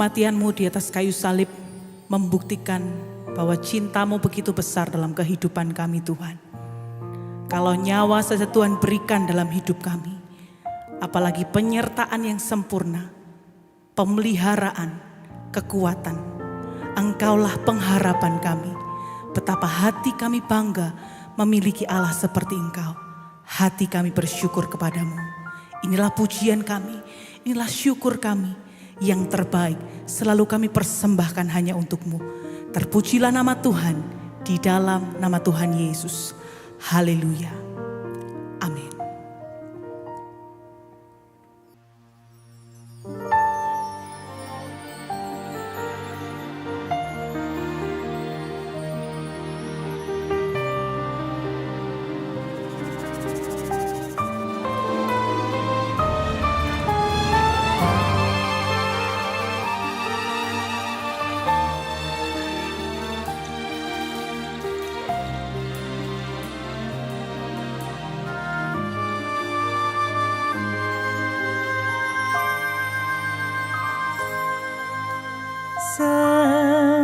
Kematian-Mu di atas kayu salib membuktikan bahwa cinta-Mu begitu besar dalam kehidupan kami Tuhan. Kalau nyawa saja Tuhan berikan dalam hidup kami, apalagi penyertaan yang sempurna, pemeliharaan, kekuatan. Engkaulah pengharapan kami. Betapa hati kami bangga memiliki Allah seperti Engkau. Hati kami bersyukur kepadamu. Inilah pujian kami, inilah syukur kami yang terbaik. Selalu kami persembahkan hanya untuk-Mu. Terpujilah nama Tuhan di dalam nama Tuhan Yesus. Haleluya. Amin.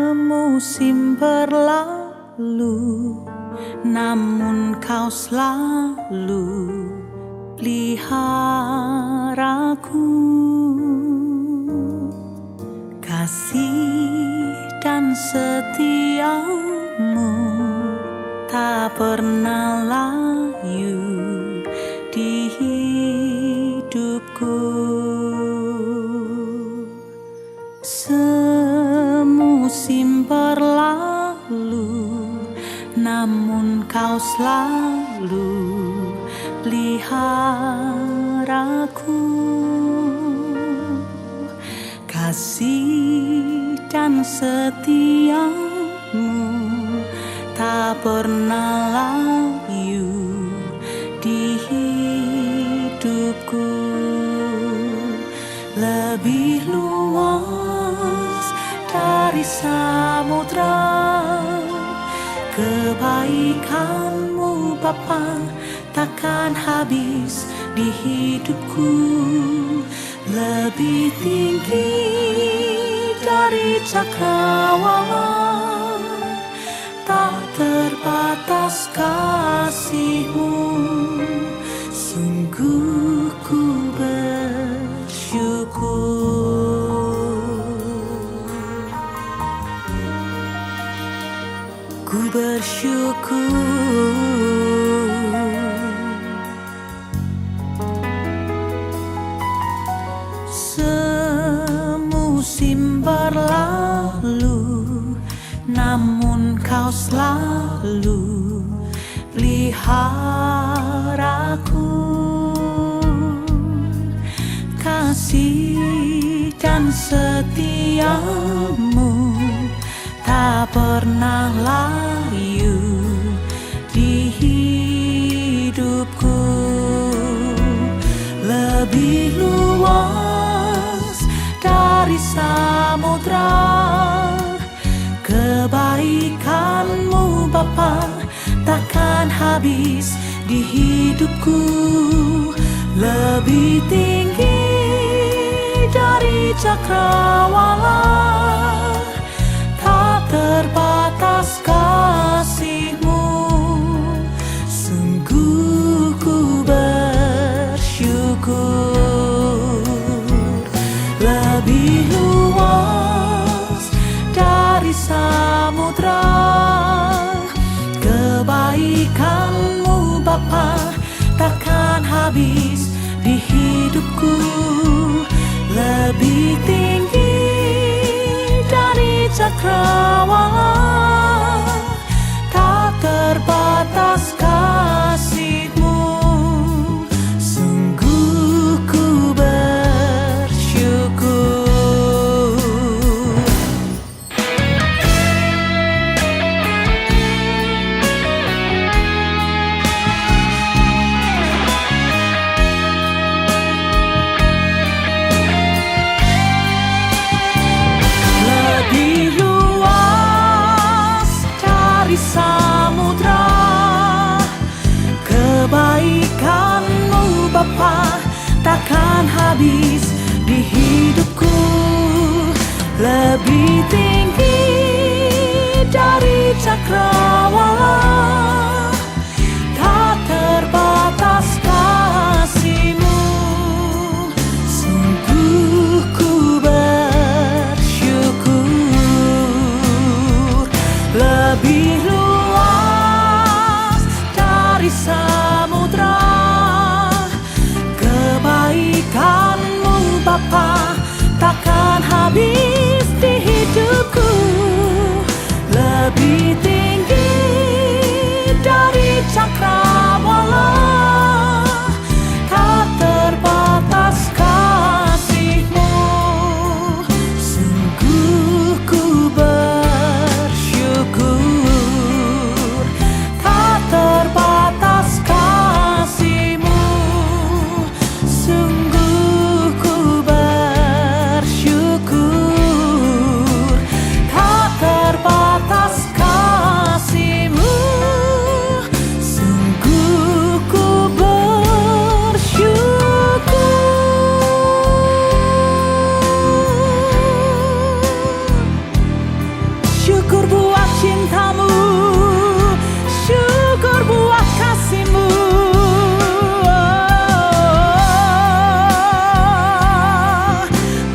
Semusim berlalu, namun Kau selalu peliharaku. Kasih dan setia-Mu tak pernah layu di hidupku. Semusim berlalu, namun Kau selalu peliharaku. Kasih dan setia-Mu tak pernah layu di hidupku. Lebih luas dari samudra, kebaikan-Mu Bapa takkan habis di hidupku. Lebih tinggi dari cakrawala, tak terbatas kasih-Mu. Sungguh ku bersyukur. Semusim berlalu, namun Kau selalu peliharaku. Kasih dan setia-Mu tak pernah layu di hidupku. Lebih luas dari samudra, kebaikan-Mu Bapa takkan habis di hidupku. Lebih tinggi dari cakrawala, tak terbatas kasih-Mu. Sungguh ku bersyukur. Lebih luas dari samudra, kebaikan-Mu Bapa takkan habis di hidupku. Lebih tinggi dari cakrawala, tak terbatas kasih-Mu. Sungguh ku bersyukur. Bapa takkan habis di hidupku. lebih tinggi dari cakrawala, tak terbatas kasih-Mu. Sungguh ku bersyukur, lebih luas dari samudra kebaikan-Mu Bapa, takkan habis di hidupku. Lebih tinggi dari cakrawala, tak terbatas kasih-Mu. Sungguh ku bersyukur, tak terbatas kasih-Mu. Sungguh ku bersyukur, tak terbatas kasih-Mu. Sungguh ku bersyukur. Syukur buat cinta-Mu, syukur buat kasih-Mu.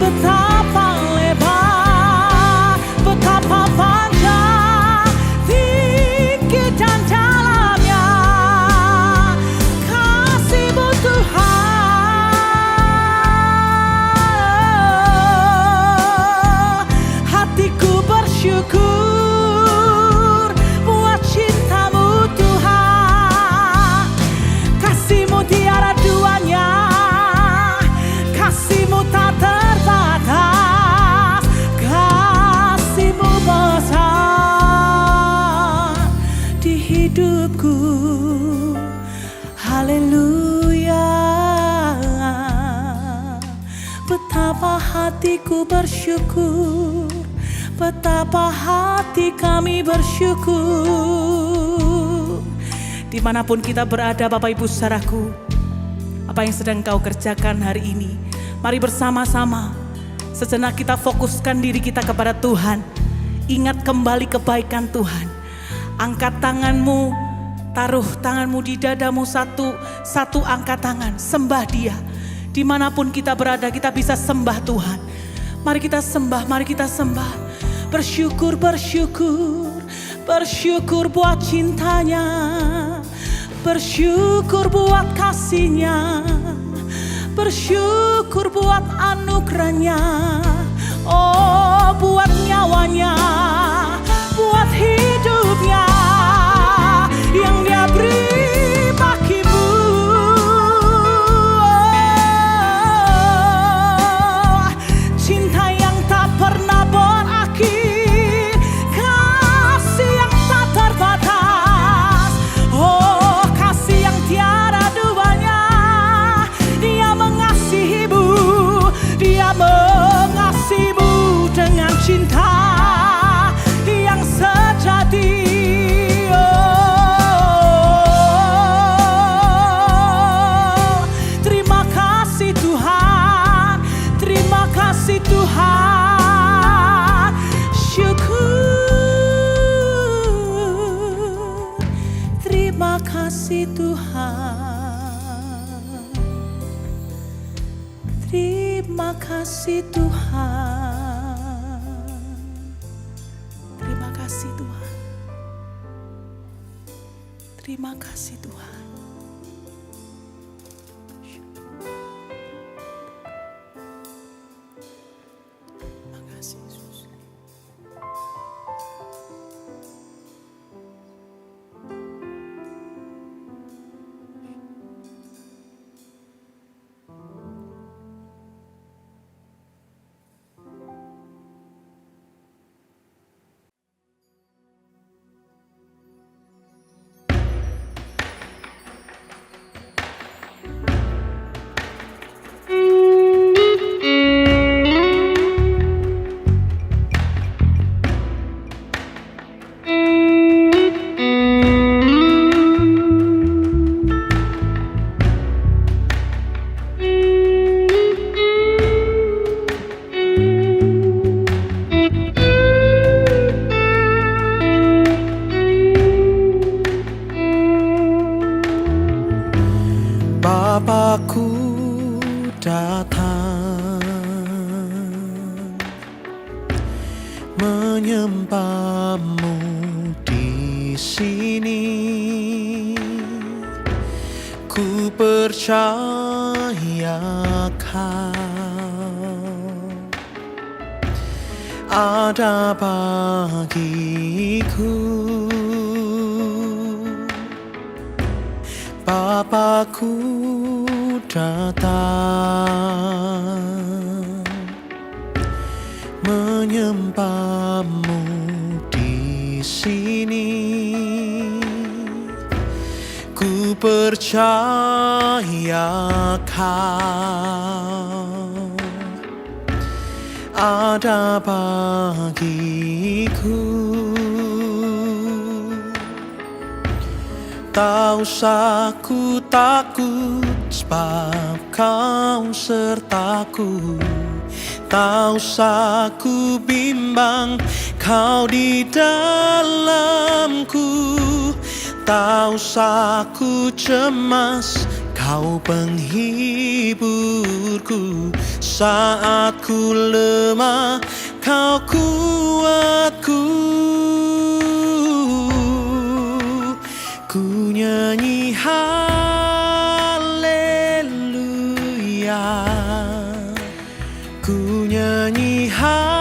Betapa lebar, betapa panjang, tinggi dan dalamnya kasih-Mu Tuhan. Hatiku bersyukur buat cinta-Mu Tuhan. Kasih-Mu tiada duanya, kasih-Mu tak terbatas, kasih-Mu besar di hidupku. Haleluya. Betapa hatiku bersyukur, betapa hati kami bersyukur. Dimanapun kita berada Bapak Ibu saudaraku, apa yang sedang kau kerjakan hari ini, mari bersama-sama sejenak kita fokuskan diri kita kepada Tuhan. Ingat kembali kebaikan Tuhan. Angkat tanganmu, taruh tanganmu di dadamu, satu angkat tangan, sembah Dia. Dimanapun kita berada, kita bisa sembah Tuhan. Mari kita sembah, mari kita sembah. Bersyukur, bersyukur, bersyukur buat cintanya, bersyukur buat kasih-Nya, bersyukur buat anugerahnya, oh buat nyawanya, buat hidupnya yang Dia beri bagimu. Cinta yang tak pernah berakhir, kasih yang tak terbatas, oh kasih yang tiada duanya. Dia mengasihimu, Dia mengasihimu dengan cinta yang sejati. Oh, terima kasih Tuhan, terima kasih Tuhan. Syukur, terima kasih Tuhan, terima kasih Tuhan, terima kasih Tuhan, terima kasih Tuhan. Terima kasih Yesus. Bapakku datang menyembahmu di sini. Ku percaya Kau ada bagiku. Bapakku datang menyembahmu di sini. Ku percaya Kau ada bagiku. Tak usah ku takut sebab Kau sertaku. Tak usah ku bimbang, Kau di dalamku. Tak usah ku cemas, Kau penghiburku. Saat ku lemah, Kau kuatku. Ku nyanyi haleluya, ku nyanyi haleluya.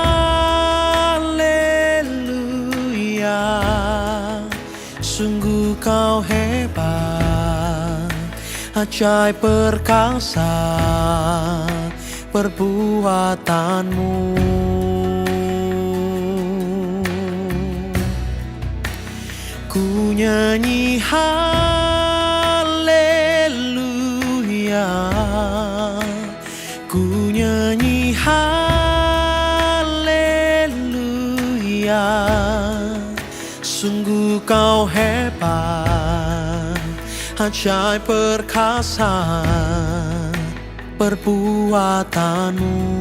Sungguh Kau hebat, ajaib perkasa perbuatanmu. Ku nyanyi haleluya, ku nyanyi haleluya. Sungguh Kau hebat, ajaib perkasa perbuatanmu.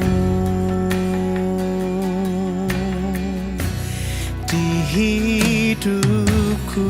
Di hidupku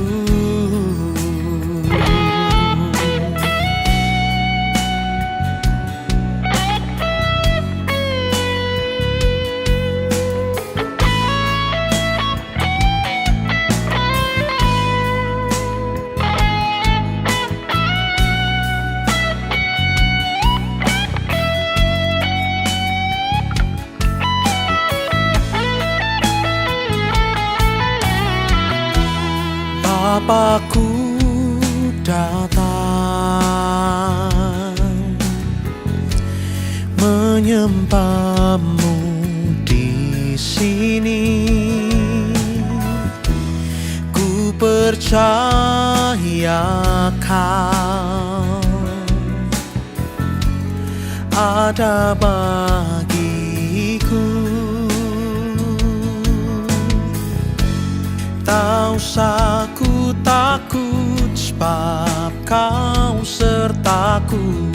Bapakku datang menyembahmu di sini. Ku percaya Kau ada bagiku. Tak usah ku takut sebab Kau sertaku.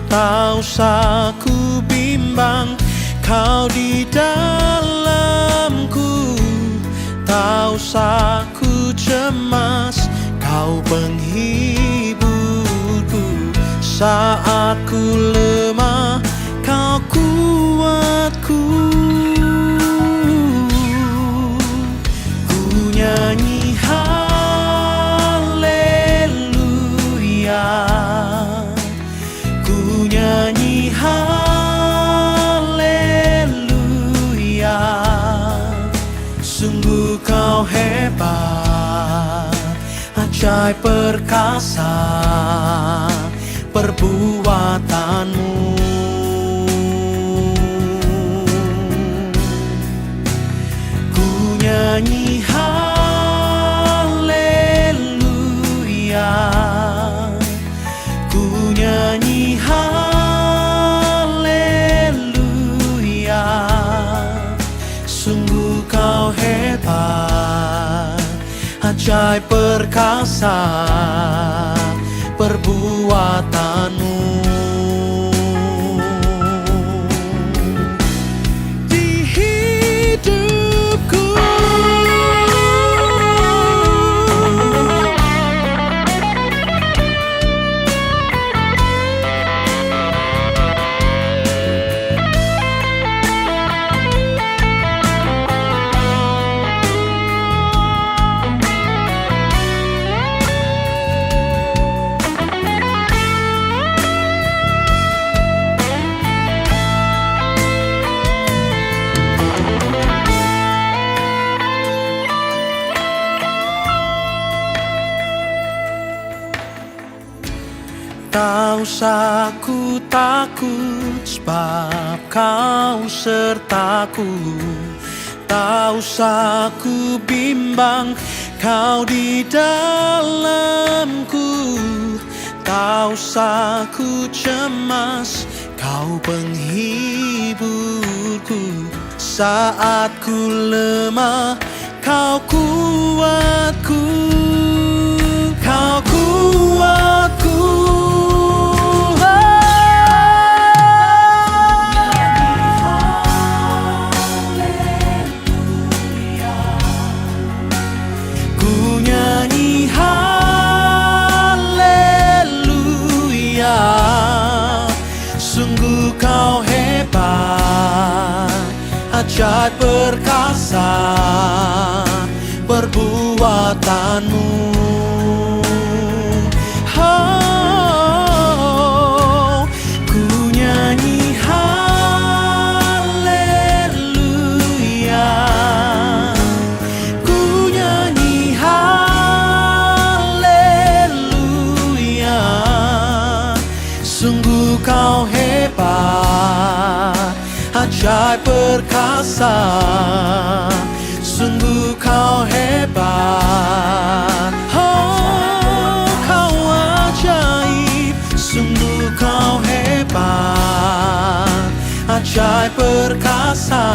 Tak usah ku bimbang, Kau di dalamku. Tak usah ku cemas, Kau penghiburku. Saat ku lemah, Kau kuatku. Nyanyi haleluya, ku nyanyi haleluya. Sungguh Kau hebat, ajaib perkasa perbuatanmu. Ku nyanyi haleluya, ku nyanyi haleluya. Sungguh Kau hebat, ajaib perkasa perbuatanmu. Di hidupku Tak usah ku takut sebab kau sertaku. Tak usah ku bimbang, kau di dalamku. Tak usah ku cemas, kau penghiburku. Saat ku lemah, kau kuatku. Kau kuatku. Ku nyanyi haleluya. Sungguh kau hebat, ajaib perkasa perbuatanmu. Oh, ku nyanyi haleluya. Ku nyanyi haleluya. Sungguh kau hebat, ajaib perkasa. Sungguh kau hebat. Oh, kau ajaib. Sungguh kau hebat, ajaib perkasa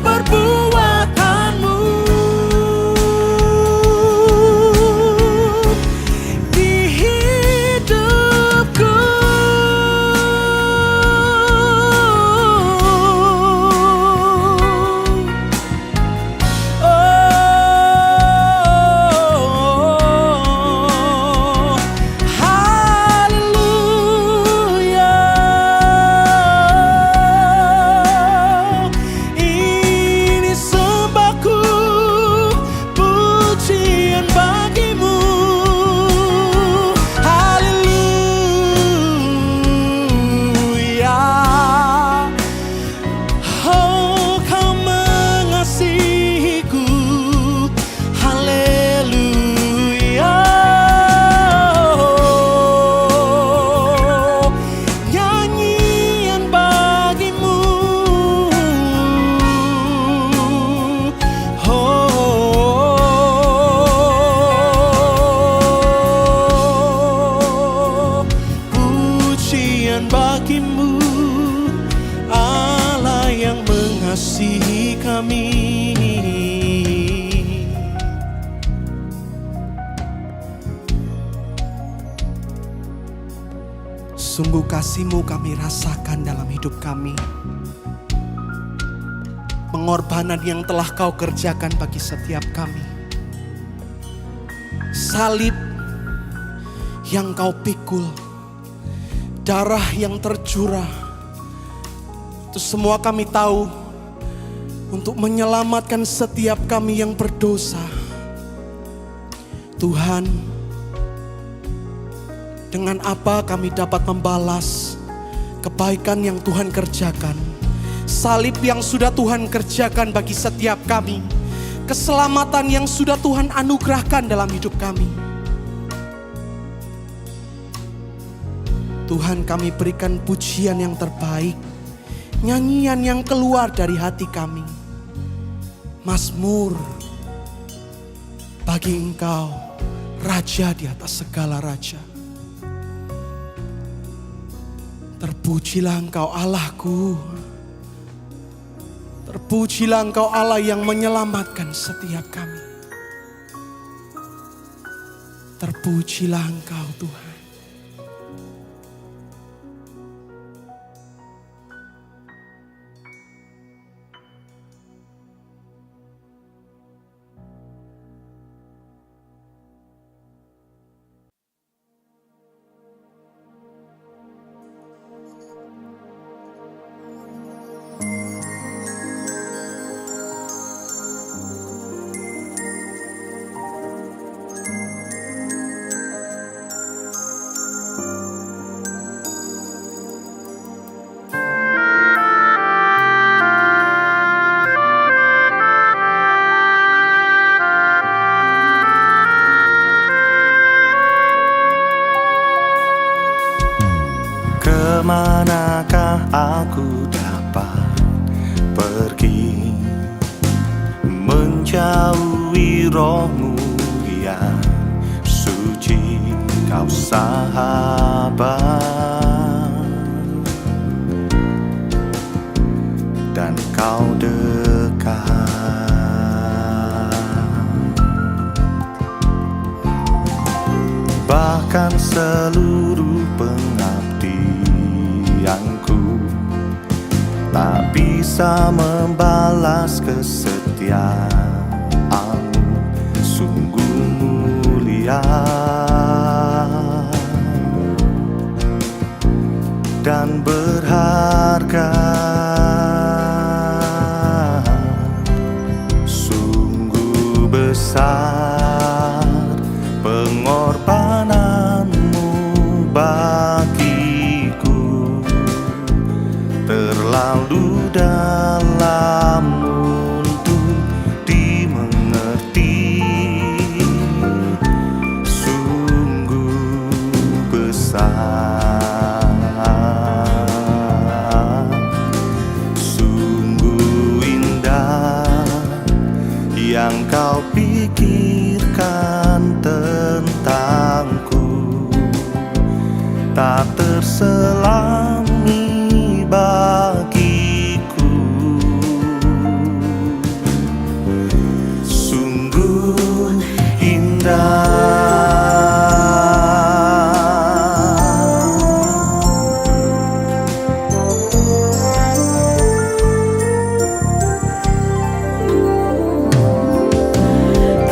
perbuatanmu. Di hidupku. Bagimu, Allah yang mengasihi kami. Sungguh kasih-Mu kami rasakan dalam hidup kami. Pengorbanan yang telah Kau kerjakan bagi setiap kami. Salib yang Kau pikul, darah yang tercurah, itu semua kami tahu untuk menyelamatkan setiap kami yang berdosa. Tuhan, dengan apa kami dapat membalas kebaikan yang Tuhan kerjakan? Salib yang sudah Tuhan kerjakan bagi setiap kami, keselamatan yang sudah Tuhan anugerahkan dalam hidup kami. Tuhan, kami berikan pujian yang terbaik, nyanyian yang keluar dari hati kami. Mazmur bagi Engkau, Raja di atas segala raja. Terpujilah Engkau Allahku. Terpujilah Engkau Allah yang menyelamatkan setiap kami. Terpujilah Engkau Tuhan. Kemanakah aku dapat pergi, menjauhi rohmu yang suci, kau sahabat, dan kau dekat. Bahkan seluruh pengabdianku tak bisa membalas kesetiaanmu, sungguh mulia dan berharga. Sungguh besar pengorbananmu bagiku, terlalu dalam untuk dimengerti. Sungguh besar, sungguh indah yang kau pikirkan tentangku, tak terselami bagiku. Sungguh indah.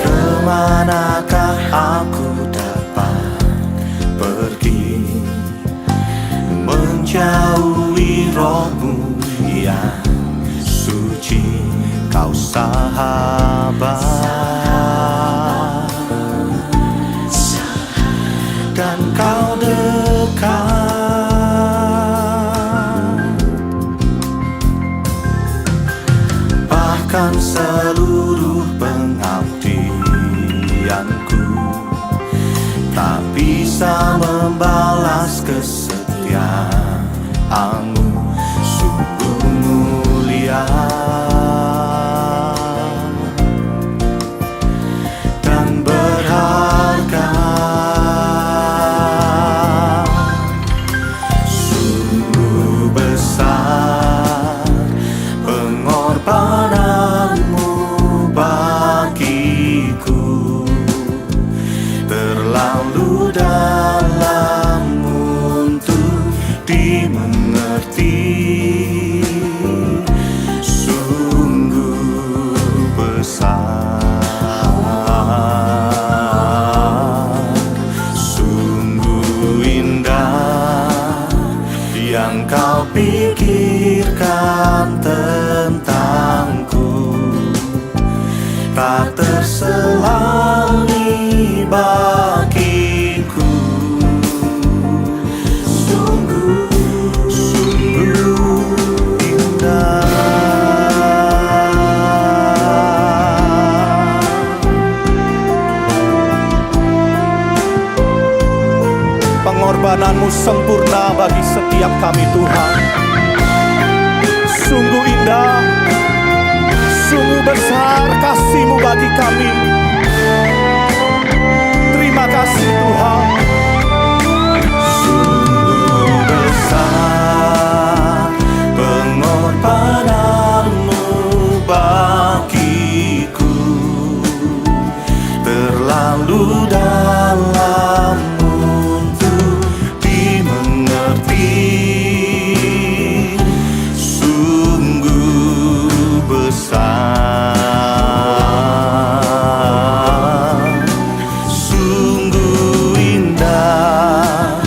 Kemanakah aku dapat pergi, menjauhi rohmu yang suci, kau sahabat, dan kau dekat. Bahkan seluruh pengabdianku tak bisa membalas kesetiaanmu, sungguh mulia dan berharga. Sungguh besar pengorbananmu bagiku, terlalu dalam untuk dimengerti. Sungguh besar, sungguh indah yang kau pikirkan tentangku, tak terselami bagiku. Sungguh, sungguh indah. Pengorbananmu sempurna bagi setiap kami, Tuhan. Sungguh indah, sungguh besar kasih-Mu bagi kami. Terima kasih Tuhan. Sungguh besar pengorbananmu bagiku, terlalu dalam untuk dimengerti. Sungguh besar, sungguh indah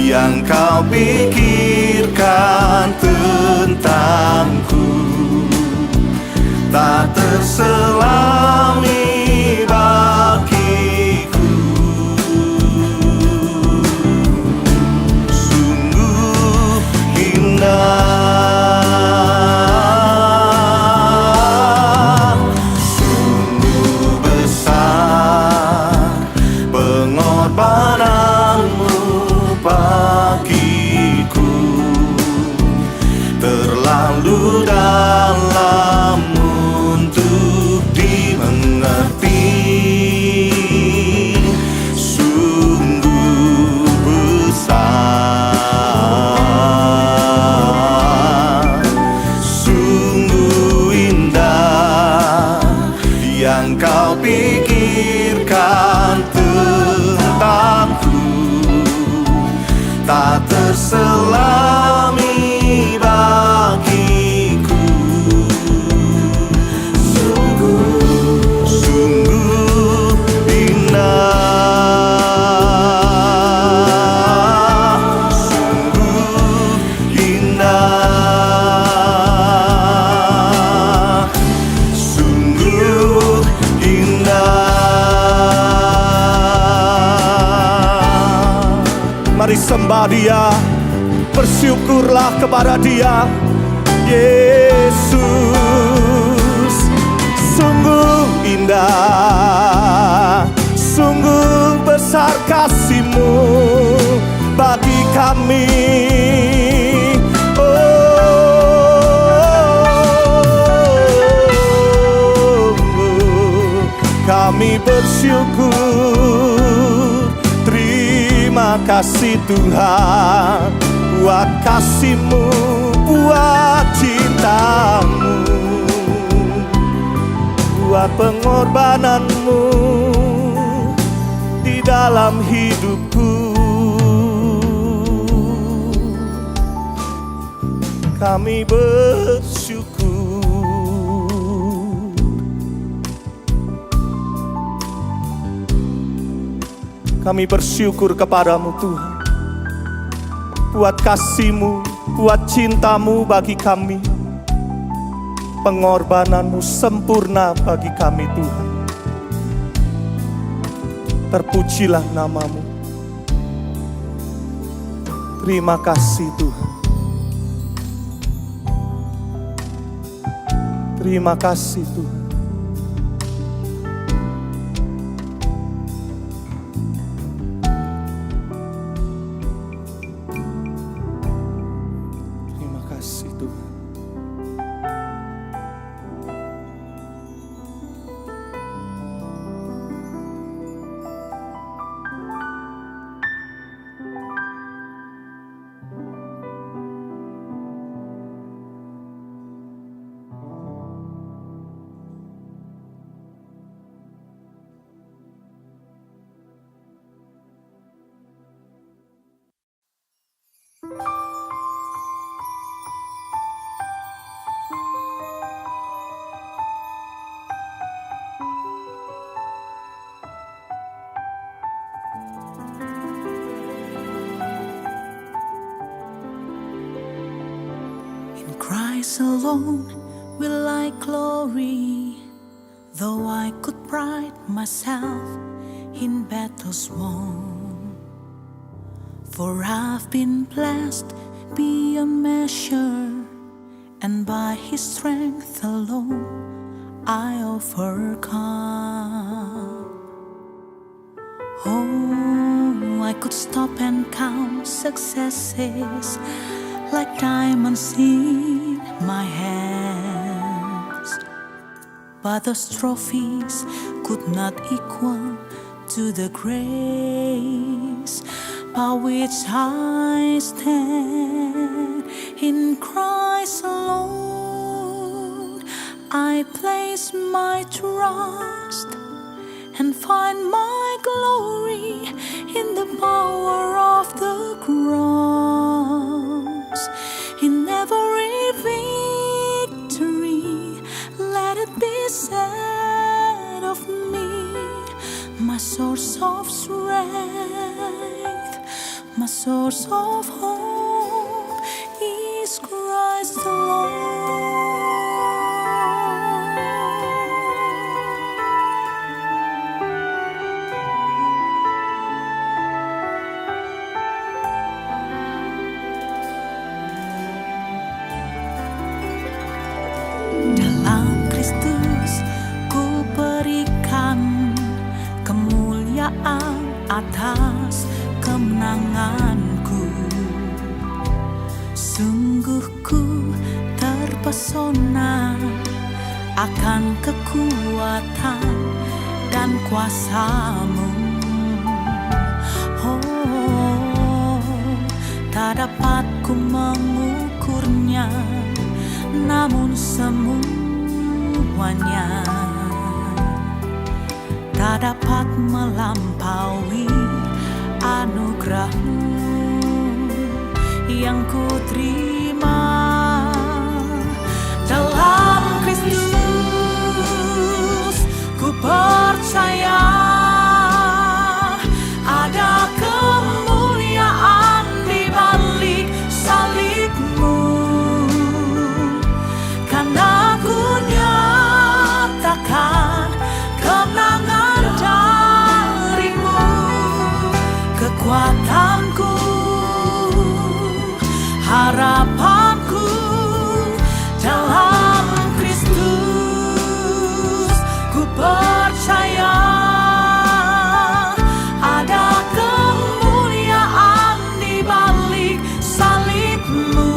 yang kau pikirkan tentangku, tak terselami bagiku. Sungguh indah, sungguh besar pengorbananmu bagiku, Mari sembah Dia, bersyukurlah kepada Dia. Yesus, sungguh indah, sungguh besar kasih-Mu bagi kami. Kami bersyukur, terima kasih Tuhan, buat kasih-Mu, buat cinta-Mu, buat pengorbanan-Mu di dalam hidupku. Kami bersyukur. Kami bersyukur kepadamu Tuhan, buat kasih-Mu, buat cinta-Mu bagi kami. Pengorbanan-Mu sempurna bagi kami Tuhan. Terpujilah nama-Mu. Terima kasih Tuhan. Terima kasih Tuhan. Christ alone will I glory, though I could pride myself in battles won. For I've been blessed beyond measure, and by His strength alone I overcome. Oh, I could stop and count successes like diamonds in my hands, but those trophies could not equal to the grace by which I stand. In Christ alone I place my trust and find my glory in the power of the cross. In every victory, let it be said of me, my source of strength, my source of hope is Christ alone. Dalam Kristus ku berikan kemuliaan atas kemenanganku. Sungguh ku terpesona akan kekuatan dan kuasa-Mu. Oh, tak dapat ku mengukurnya, namun semuanya tak dapat melampaui anugerah-Mu yang ku terima. Dalam Kristus ku percaya ada kemuliaan di balik salib-Mu, karena ku nyatakan kemenangan dari-Mu. Kekuatanku harapanku dalam Kristus. Ku percaya ada kemuliaan di balik salibmu,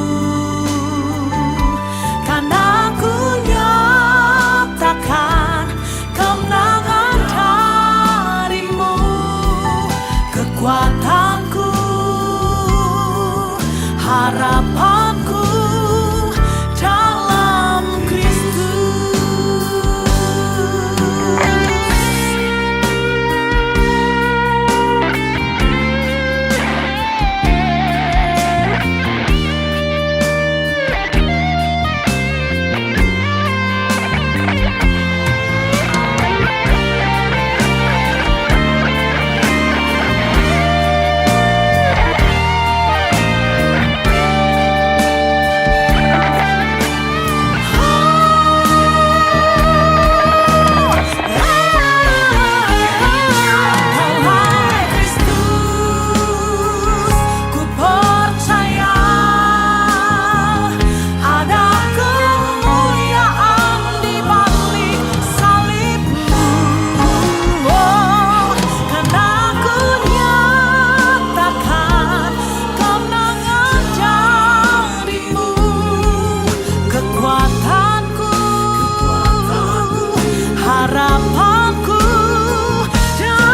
karena ku nyatakan kemenangan darimu. Kekuatanku, harapanku dalam Kristus. Harapanku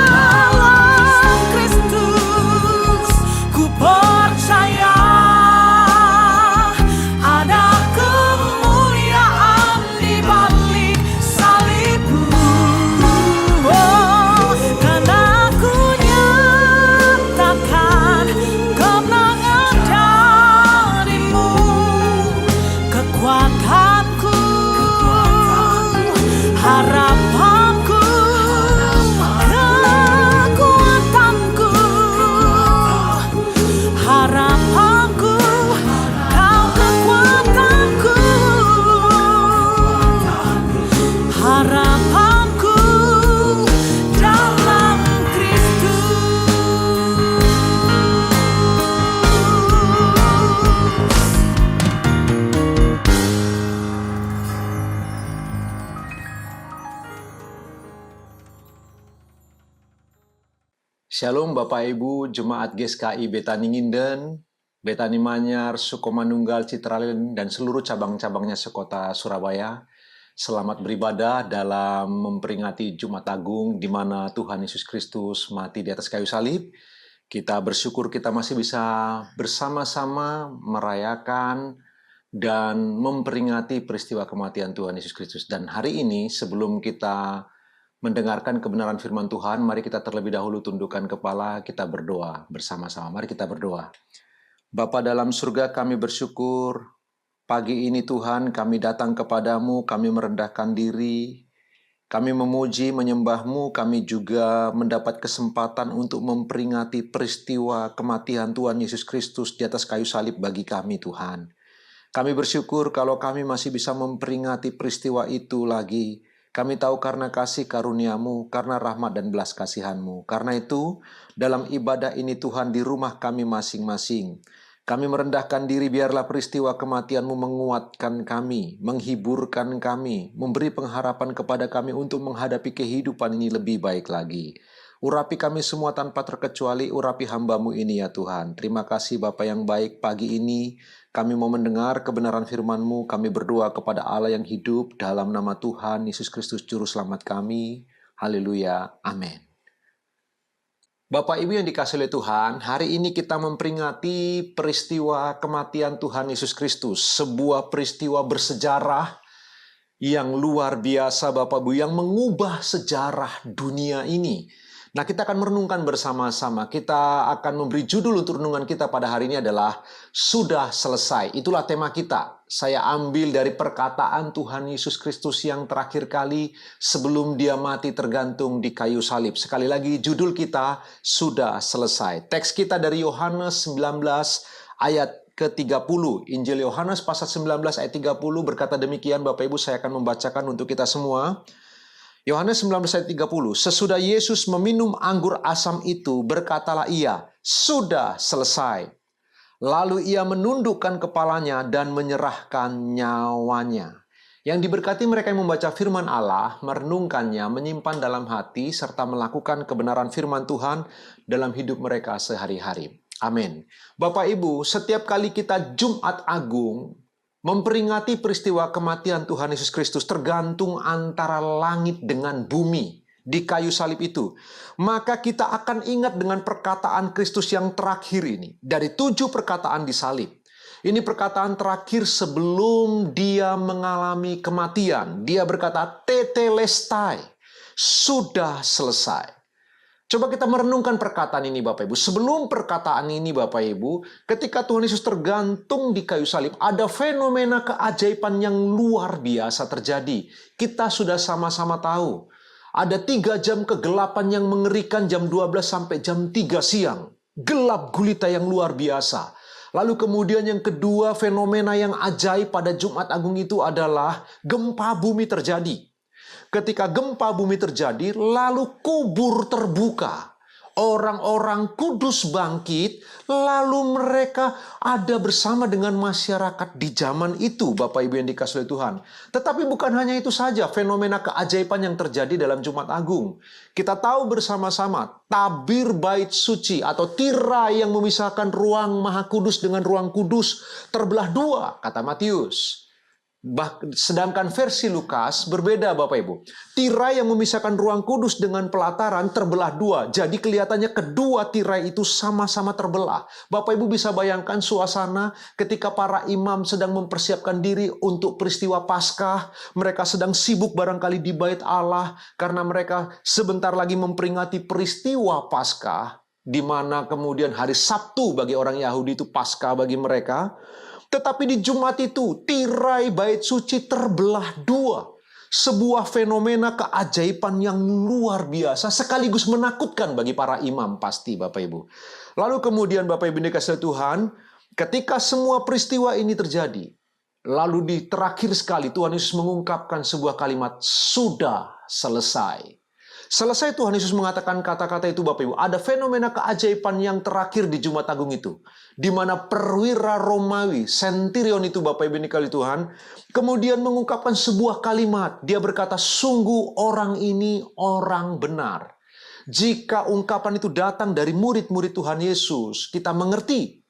dalam Kristus. Ku percaya ada kemuliaan di balik salibmu. Karena ku nyatakan kemenangan darimu. Kekuatanku, harapanku, kekuatanku, harapanku, kau kekuatanku, harapanku dalam Kristus. Shalom Bapak Ibu Jemaat GSKI Betani Nginden, Betani Manyar, Sukomanunggal, Citralen, dan seluruh cabang-cabangnya sekota Surabaya. Selamat beribadah dalam memperingati Jumat Agung di mana Tuhan Yesus Kristus mati di atas kayu salib. Kita bersyukur kita masih bisa bersama-sama merayakan dan memperingati peristiwa kematian Tuhan Yesus Kristus. Dan hari ini sebelum kita mendengarkan kebenaran firman Tuhan, mari kita terlebih dahulu tundukkan kepala, kita berdoa bersama-sama. Mari kita berdoa. Bapa dalam surga, kami bersyukur pagi ini Tuhan kami datang kepadamu, kami merendahkan diri, kami memuji, menyembah-Mu, kami juga mendapat kesempatan untuk memperingati peristiwa kematian Tuhan Yesus Kristus di atas kayu salib bagi kami Tuhan. Kami bersyukur kalau kami masih bisa memperingati peristiwa itu lagi. Kami tahu karena kasih karunia-Mu, karena rahmat dan belas kasihan-Mu. Karena itu, dalam ibadah ini Tuhan di rumah kami masing-masing, kami merendahkan diri biarlah peristiwa kematian-Mu menguatkan kami, menghiburkan kami, memberi pengharapan kepada kami untuk menghadapi kehidupan ini lebih baik lagi. Urapi kami semua tanpa terkecuali, urapi hamba-Mu ini ya Tuhan. Terima kasih Bapa yang baik, pagi ini kami mau mendengar kebenaran firman-Mu, kami berdoa kepada Allah yang hidup dalam nama Tuhan Yesus Kristus Juru Selamat kami. Haleluya. Amin. Bapak Ibu yang dikasihi oleh Tuhan, hari ini kita memperingati peristiwa kematian Tuhan Yesus Kristus. Sebuah peristiwa bersejarah yang luar biasa Bapak Ibu, yang mengubah sejarah dunia ini. Nah, kita akan merenungkan bersama-sama. Kita akan memberi judul untuk renungan kita pada hari ini adalah Sudah Selesai. Itulah tema kita. Saya ambil dari perkataan Tuhan Yesus Kristus yang terakhir kali sebelum Dia mati tergantung di kayu salib. Sekali lagi judul kita Sudah Selesai. Teks kita dari Yohanes 19 ayat ke-30. Injil Yohanes pasal 19 ayat 30 berkata demikian. Bapak Ibu, saya akan membacakan untuk kita semua. Yohanes 19 ayat 30, sesudah Yesus meminum anggur asam itu, berkatalah ia, sudah selesai. Lalu ia menundukkan kepalanya dan menyerahkan nyawanya. Yang diberkati mereka yang membaca firman Allah, merenungkannya, menyimpan dalam hati, serta melakukan kebenaran firman Tuhan dalam hidup mereka sehari-hari. Amin. Bapak Ibu, setiap kali kita Jumat Agung memperingati peristiwa kematian Tuhan Yesus Kristus, tergantung antara langit dengan bumi di kayu salib itu, maka kita akan ingat dengan perkataan Kristus yang terakhir ini. Dari 7 perkataan di salib, ini perkataan terakhir sebelum dia mengalami kematian. Dia berkata, tetelestai, sudah selesai. Coba kita merenungkan perkataan ini Bapak Ibu. Sebelum perkataan ini Bapak Ibu, ketika Tuhan Yesus tergantung di kayu salib, ada fenomena keajaiban yang luar biasa terjadi. Kita sudah sama-sama tahu. Ada 3 jam kegelapan yang mengerikan, jam 12 sampai jam 3 siang. Gelap gulita yang luar biasa. Lalu kemudian yang kedua, fenomena yang ajaib pada Jumat Agung itu adalah gempa bumi terjadi. Ketika gempa bumi terjadi, lalu kubur terbuka. Orang-orang kudus bangkit, lalu mereka ada bersama dengan masyarakat di zaman itu, Bapak Ibu yang dikasihi Tuhan. Tetapi bukan hanya itu saja, fenomena keajaiban yang terjadi dalam Jumat Agung. Kita tahu bersama-sama, tabir bait suci atau tirai yang memisahkan ruang Maha Kudus dengan ruang kudus terbelah 2, kata Matius. Sedangkan versi Lukas berbeda Bapak Ibu. Tirai yang memisahkan ruang kudus dengan pelataran terbelah 2. Jadi kelihatannya kedua tirai itu sama-sama terbelah. Bapak Ibu bisa bayangkan suasana ketika para imam sedang mempersiapkan diri untuk peristiwa Paskah. Mereka sedang sibuk barangkali di bait Allah karena mereka sebentar lagi memperingati peristiwa Paskah, di mana kemudian hari Sabtu bagi orang Yahudi itu Paskah bagi mereka. Tetapi di Jumat itu, tirai bait suci terbelah 2. Sebuah fenomena keajaiban yang luar biasa, sekaligus menakutkan bagi para imam pasti Bapak Ibu. Lalu kemudian Bapak Ibu dikasihi Tuhan, ketika semua peristiwa ini terjadi, lalu di terakhir sekali Tuhan Yesus mengungkapkan sebuah kalimat, sudah selesai. Selesai Tuhan Yesus mengatakan kata-kata itu Bapak Ibu, ada fenomena keajaiban yang terakhir di Jumat Agung itu. Di mana perwira Romawi, centurion itu Bapak Ibu dikasihi Tuhan, kemudian mengungkapkan sebuah kalimat. Dia berkata, sungguh orang ini orang benar. Jika ungkapan itu datang dari murid-murid Tuhan Yesus, kita mengerti.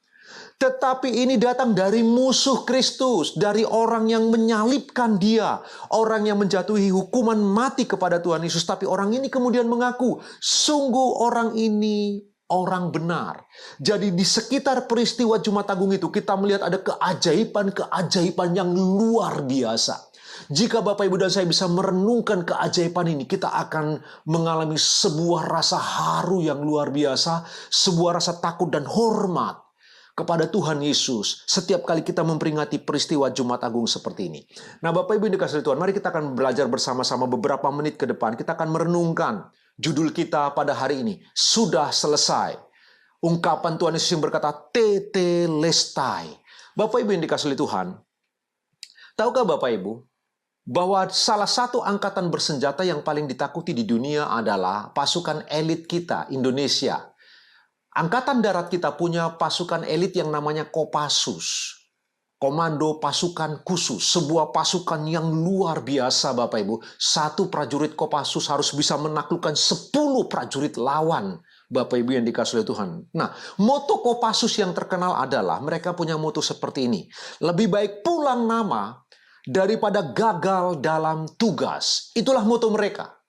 Tetapi ini datang dari musuh Kristus, dari orang yang menyalibkan dia, orang yang menjatuhi hukuman mati kepada Tuhan Yesus. Tapi orang ini kemudian mengaku, sungguh orang ini orang benar. Jadi di sekitar peristiwa Jumat Agung itu kita melihat ada keajaiban-keajaiban yang luar biasa. Jika Bapak Ibu dan saya bisa merenungkan keajaiban ini, kita akan mengalami sebuah rasa haru yang luar biasa, sebuah rasa takut dan hormat kepada Tuhan Yesus setiap kali kita memperingati peristiwa Jumat Agung seperti ini. Nah Bapak Ibu yang dikasihi Tuhan, mari kita akan belajar bersama-sama beberapa menit ke depan. Kita akan merenungkan judul kita pada hari ini, sudah selesai. Ungkapan Tuhan Yesus yang berkata, tetelestai. Bapak Ibu yang dikasihi Tuhan, tahukah Bapak Ibu bahwa salah satu angkatan bersenjata yang paling ditakuti di dunia adalah pasukan elit kita, Indonesia. Angkatan darat kita punya pasukan elit yang namanya Kopassus. Komando Pasukan Khusus. Sebuah pasukan yang luar biasa Bapak Ibu. 1 prajurit Kopassus harus bisa menaklukkan 10 prajurit lawan. Bapak Ibu yang dikasihi Tuhan. Nah, moto Kopassus yang terkenal adalah mereka punya moto seperti ini. Lebih baik pulang nama daripada gagal dalam tugas. Itulah moto mereka.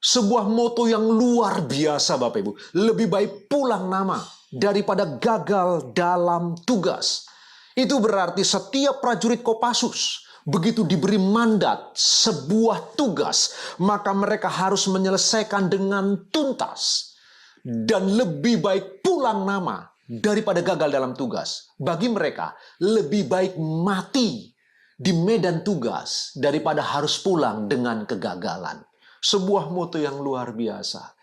Sebuah moto yang luar biasa Bapak Ibu. Lebih baik pulang nama daripada gagal dalam tugas. Itu berarti setiap prajurit Kopassus begitu diberi mandat sebuah tugas, maka mereka harus menyelesaikan dengan tuntas. Dan lebih baik pulang nama daripada gagal dalam tugas. Bagi mereka lebih baik mati di medan tugas daripada harus pulang dengan kegagalan. Sebuah moto yang luar biasa.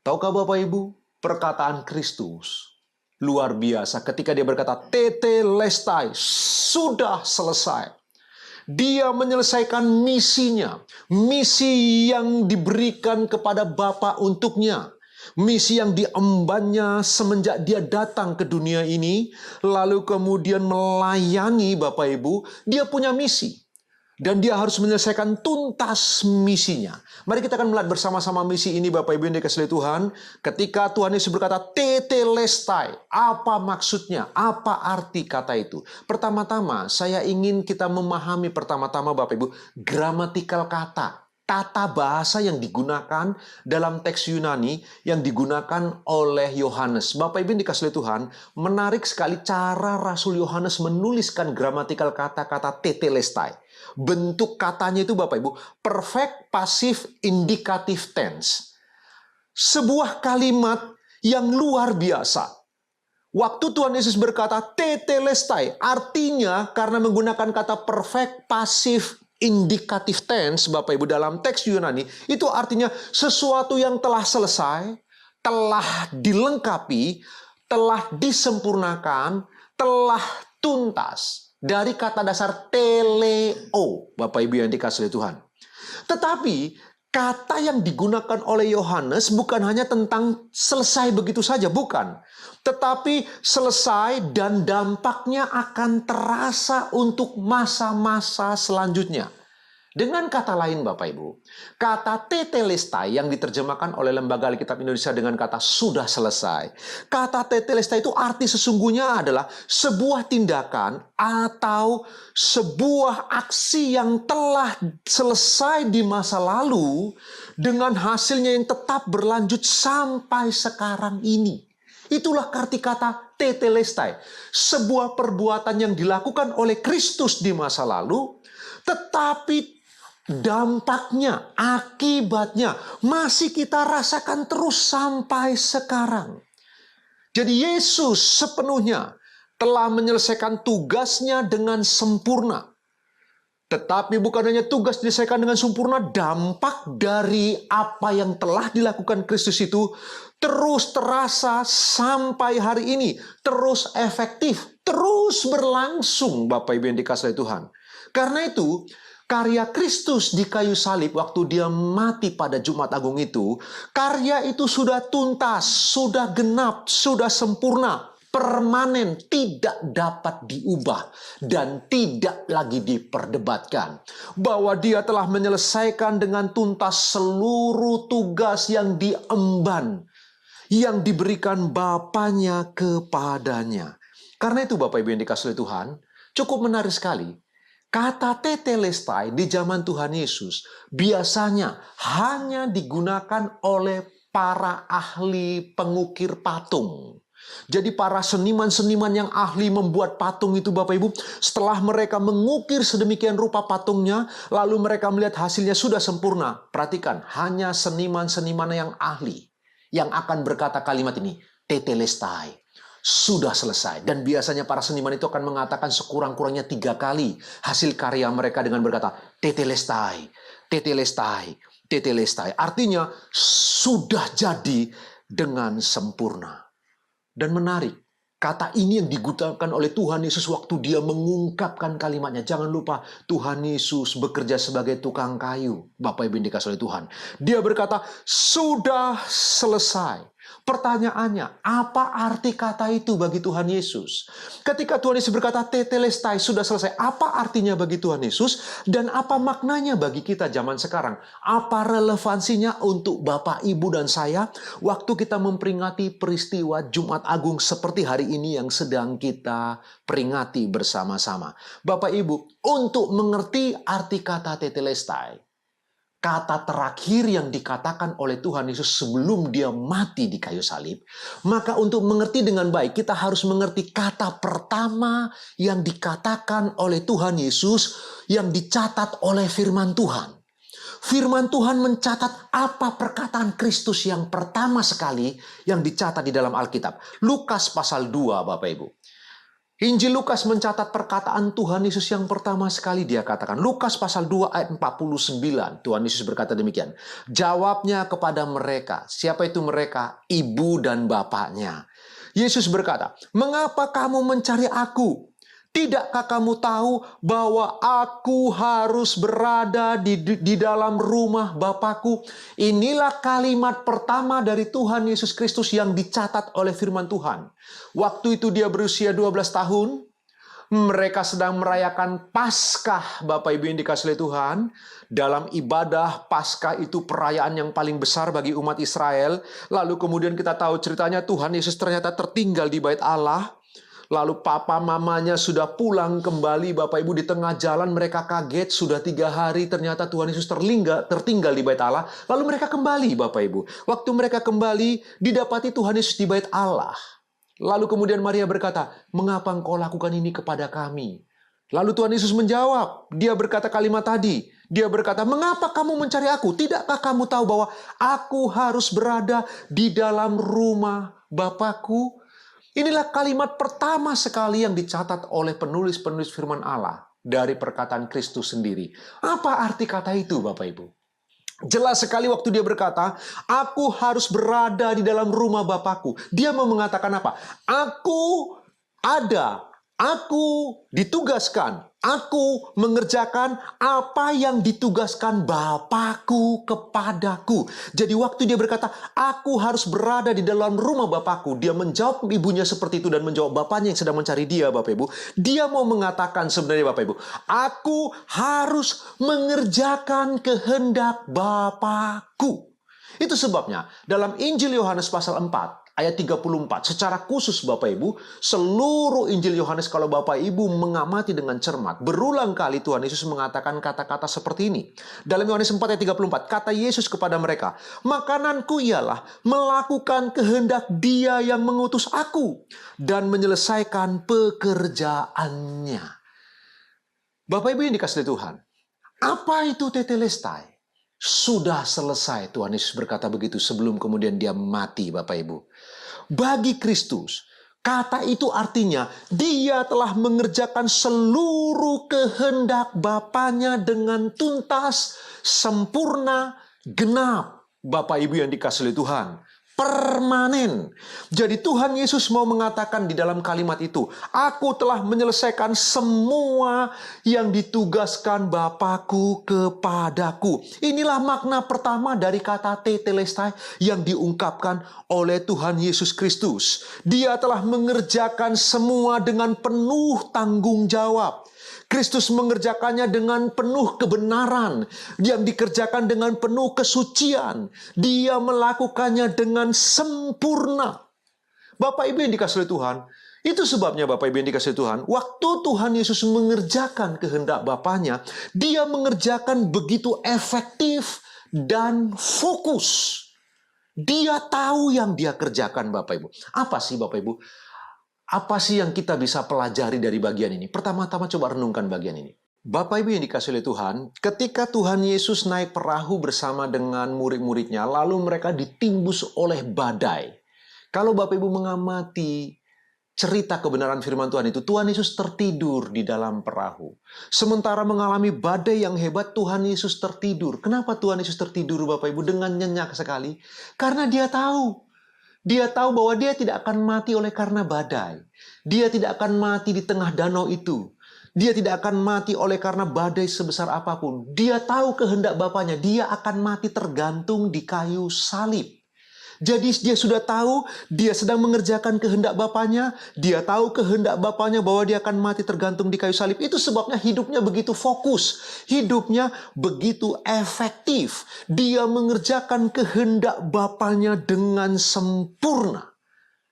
Tahukah Bapak Ibu, perkataan Kristus luar biasa ketika dia berkata, tetelestai, sudah selesai. Dia menyelesaikan misinya, misi yang diberikan kepada Bapa untuknya. Misi yang diembannya semenjak dia datang ke dunia ini, lalu kemudian melayani Bapak Ibu, dia punya misi. Dan dia harus menyelesaikan tuntas misinya. Mari kita akan melihat bersama-sama misi ini Bapak Ibu yang dikasihi Tuhan. Ketika Tuhan Yesus berkata, tetelestai. Apa maksudnya? Apa arti kata itu? Pertama-tama, saya ingin kita memahami pertama-tama Bapak Ibu, gramatikal kata. Tata bahasa yang digunakan dalam teks Yunani yang digunakan oleh Yohanes. Bapak Ibu yang dikasihi Tuhan, menarik sekali cara Rasul Yohanes menuliskan gramatikal kata-kata tetelestai. Bentuk katanya itu Bapak Ibu, perfect passive indicative tense. Sebuah kalimat yang luar biasa. Waktu Tuhan Yesus berkata tetelestai, artinya karena menggunakan kata perfect passive indicative tense, Bapak Ibu, dalam teks Yunani, itu artinya sesuatu yang telah selesai, telah dilengkapi, telah disempurnakan, telah tuntas. Dari kata dasar teleo, Bapak Ibu yang dikasihi Tuhan. Tetapi kata yang digunakan oleh Yohanes bukan hanya tentang selesai begitu saja, bukan. Tetapi selesai dan dampaknya akan terasa untuk masa-masa selanjutnya. Dengan kata lain Bapak Ibu, kata tetelestai yang diterjemahkan oleh Lembaga Alkitab Indonesia dengan kata sudah selesai. Kata tetelestai itu arti sesungguhnya adalah sebuah tindakan atau sebuah aksi yang telah selesai di masa lalu dengan hasilnya yang tetap berlanjut sampai sekarang ini. Itulah arti kata tetelestai. Sebuah perbuatan yang dilakukan oleh Kristus di masa lalu, tetapi dampaknya, akibatnya masih kita rasakan terus sampai sekarang. Jadi Yesus sepenuhnya telah menyelesaikan tugasnya dengan sempurna. Tetapi bukan hanya tugas diselesaikan dengan sempurna, dampak dari apa yang telah dilakukan Kristus itu terus terasa sampai hari ini. Terus efektif, terus berlangsung Bapak Ibu yang dikasihi Tuhan. Karena itu, karya Kristus di kayu salib waktu dia mati pada Jumat Agung itu, karya itu sudah tuntas, sudah genap, sudah sempurna, permanen, tidak dapat diubah, dan tidak lagi diperdebatkan. Bahwa dia telah menyelesaikan dengan tuntas seluruh tugas yang diemban, yang diberikan Bapanya kepadanya. Karena itu Bapak Ibu yang dikasihi Tuhan, cukup menarik sekali. Kata tetelestai di zaman Tuhan Yesus biasanya hanya digunakan oleh para ahli pengukir patung. Jadi para seniman-seniman yang ahli membuat patung itu Bapak Ibu, setelah mereka mengukir sedemikian rupa patungnya, lalu mereka melihat hasilnya sudah sempurna. Perhatikan, hanya seniman-seniman yang ahli yang akan berkata kalimat ini, tetelestai. Sudah selesai. Dan biasanya para seniman itu akan mengatakan sekurang-kurangnya 3 kali hasil karya mereka dengan berkata tetelestai, tetelestai, tetelestai. Artinya sudah jadi dengan sempurna. Dan menarik, kata ini yang digunakan oleh Tuhan Yesus waktu dia mengungkapkan kalimatnya. Jangan lupa Tuhan Yesus bekerja sebagai tukang kayu. Bapak Ibu yang dikasihi oleh Tuhan. Dia berkata sudah selesai. Pertanyaannya, apa arti kata itu bagi Tuhan Yesus? Ketika Tuhan Yesus berkata tetelestai sudah selesai, apa artinya bagi Tuhan Yesus? Dan apa maknanya bagi kita zaman sekarang? Apa relevansinya untuk Bapak, Ibu, dan saya waktu kita memperingati peristiwa Jumat Agung seperti hari ini yang sedang kita peringati bersama-sama? Bapak, Ibu, untuk mengerti arti kata tetelestai, kata terakhir yang dikatakan oleh Tuhan Yesus sebelum dia mati di kayu salib, maka untuk mengerti dengan baik kita harus mengerti kata pertama yang dikatakan oleh Tuhan Yesus yang dicatat oleh firman Tuhan. Firman Tuhan mencatat apa perkataan Kristus yang pertama sekali yang dicatat di dalam Alkitab. Lukas pasal 2 Bapak Ibu. Injil Lukas mencatat perkataan Tuhan Yesus yang pertama sekali dia katakan. Lukas pasal 2 ayat 49. Tuhan Yesus berkata demikian. Jawabnya kepada mereka. Siapa itu mereka? Ibu dan bapaknya. Yesus berkata, mengapa kamu mencari aku? Tidakkah kamu tahu bahwa aku harus berada di dalam rumah Bapakku? Inilah kalimat pertama dari Tuhan Yesus Kristus yang dicatat oleh firman Tuhan. Waktu itu dia berusia 12 tahun. Mereka sedang merayakan Paskah, Bapak Ibu yang dikasihi oleh Tuhan. Dalam ibadah Paskah itu perayaan yang paling besar bagi umat Israel. Lalu kemudian kita tahu ceritanya Tuhan Yesus ternyata tertinggal di bait Allah. Lalu papa mamanya sudah pulang kembali, Bapak Ibu di tengah jalan mereka kaget, sudah 3 hari ternyata Tuhan Yesus tertinggal di bait Allah. Lalu mereka kembali, Bapak Ibu. Waktu mereka kembali, didapati Tuhan Yesus di bait Allah. Lalu kemudian Maria berkata, "Mengapa engkau lakukan ini kepada kami?" Lalu Tuhan Yesus menjawab, dia berkata kalimat tadi. Dia berkata, "Mengapa kamu mencari aku? Tidakkah kamu tahu bahwa aku harus berada di dalam rumah Bapakku?" Inilah kalimat pertama sekali yang dicatat oleh penulis-penulis firman Allah dari perkataan Kristus sendiri. Apa arti kata itu, Bapak Ibu? Jelas sekali waktu dia berkata, "Aku harus berada di dalam rumah Bapakku." Dia mau mengatakan apa? Aku ada, aku ditugaskan, aku mengerjakan apa yang ditugaskan Bapakku kepadaku. Jadi waktu dia berkata, "Aku harus berada di dalam rumah Bapakku," dia menjawab ibunya seperti itu dan menjawab bapaknya yang sedang mencari dia, Bapak Ibu. Dia mau mengatakan sebenarnya, Bapak Ibu, aku harus mengerjakan kehendak Bapakku. Itu sebabnya dalam Injil Yohanes pasal 4, ayat 34, secara khusus Bapak Ibu, seluruh Injil Yohanes kalau Bapak Ibu mengamati dengan cermat, berulang kali Tuhan Yesus mengatakan kata-kata seperti ini. Dalam Yohanes 4 ayat 34, kata Yesus kepada mereka, "Makananku ialah melakukan kehendak Dia yang mengutus aku dan menyelesaikan pekerjaannya." Bapak Ibu yang dikasihi Tuhan, apa itu tetelestai? Sudah selesai, Tuhan Yesus berkata begitu sebelum kemudian dia mati, Bapak Ibu. Bagi Kristus, kata itu artinya dia telah mengerjakan seluruh kehendak Bapaknya dengan tuntas, sempurna, genap. Bapak Ibu yang dikasihi Tuhan, permanen. Jadi Tuhan Yesus mau mengatakan di dalam kalimat itu, "Aku telah menyelesaikan semua yang ditugaskan Bapakku kepadaku." Inilah makna pertama dari kata tetelestai yang diungkapkan oleh Tuhan Yesus Kristus. Dia telah mengerjakan semua dengan penuh tanggung jawab. Kristus mengerjakannya dengan penuh kebenaran, yang dikerjakan dengan penuh kesucian. Dia melakukannya dengan sempurna. Bapak Ibu yang dikasihi Tuhan, itu sebabnya Bapak Ibu yang dikasihi Tuhan, waktu Tuhan Yesus mengerjakan kehendak Bapaknya, dia mengerjakan begitu efektif dan fokus. Dia tahu yang dia kerjakan, Bapak Ibu. Apa sih Bapak Ibu? Apa sih yang kita bisa pelajari dari bagian ini? Pertama-tama coba renungkan bagian ini. Bapak Ibu yang dikasihi oleh Tuhan, ketika Tuhan Yesus naik perahu bersama dengan murid-muridnya, lalu mereka ditimbus oleh badai. Kalau Bapak Ibu mengamati cerita kebenaran firman Tuhan itu, Tuhan Yesus tertidur di dalam perahu. Sementara mengalami badai yang hebat, Tuhan Yesus tertidur. Kenapa Tuhan Yesus tertidur, Bapak Ibu, dengan nyenyak sekali? Karena dia tahu. Dia tahu bahwa dia tidak akan mati oleh karena badai. Dia tidak akan mati di tengah danau itu. Dia tidak akan mati oleh karena badai sebesar apapun. Dia tahu kehendak Bapaknya. Dia akan mati tergantung di kayu salib. Jadi dia sudah tahu dia sedang mengerjakan kehendak Bapaknya. Dia tahu kehendak Bapaknya bahwa dia akan mati tergantung di kayu salib. Itu sebabnya hidupnya begitu fokus. Hidupnya begitu efektif. Dia mengerjakan kehendak Bapaknya dengan sempurna.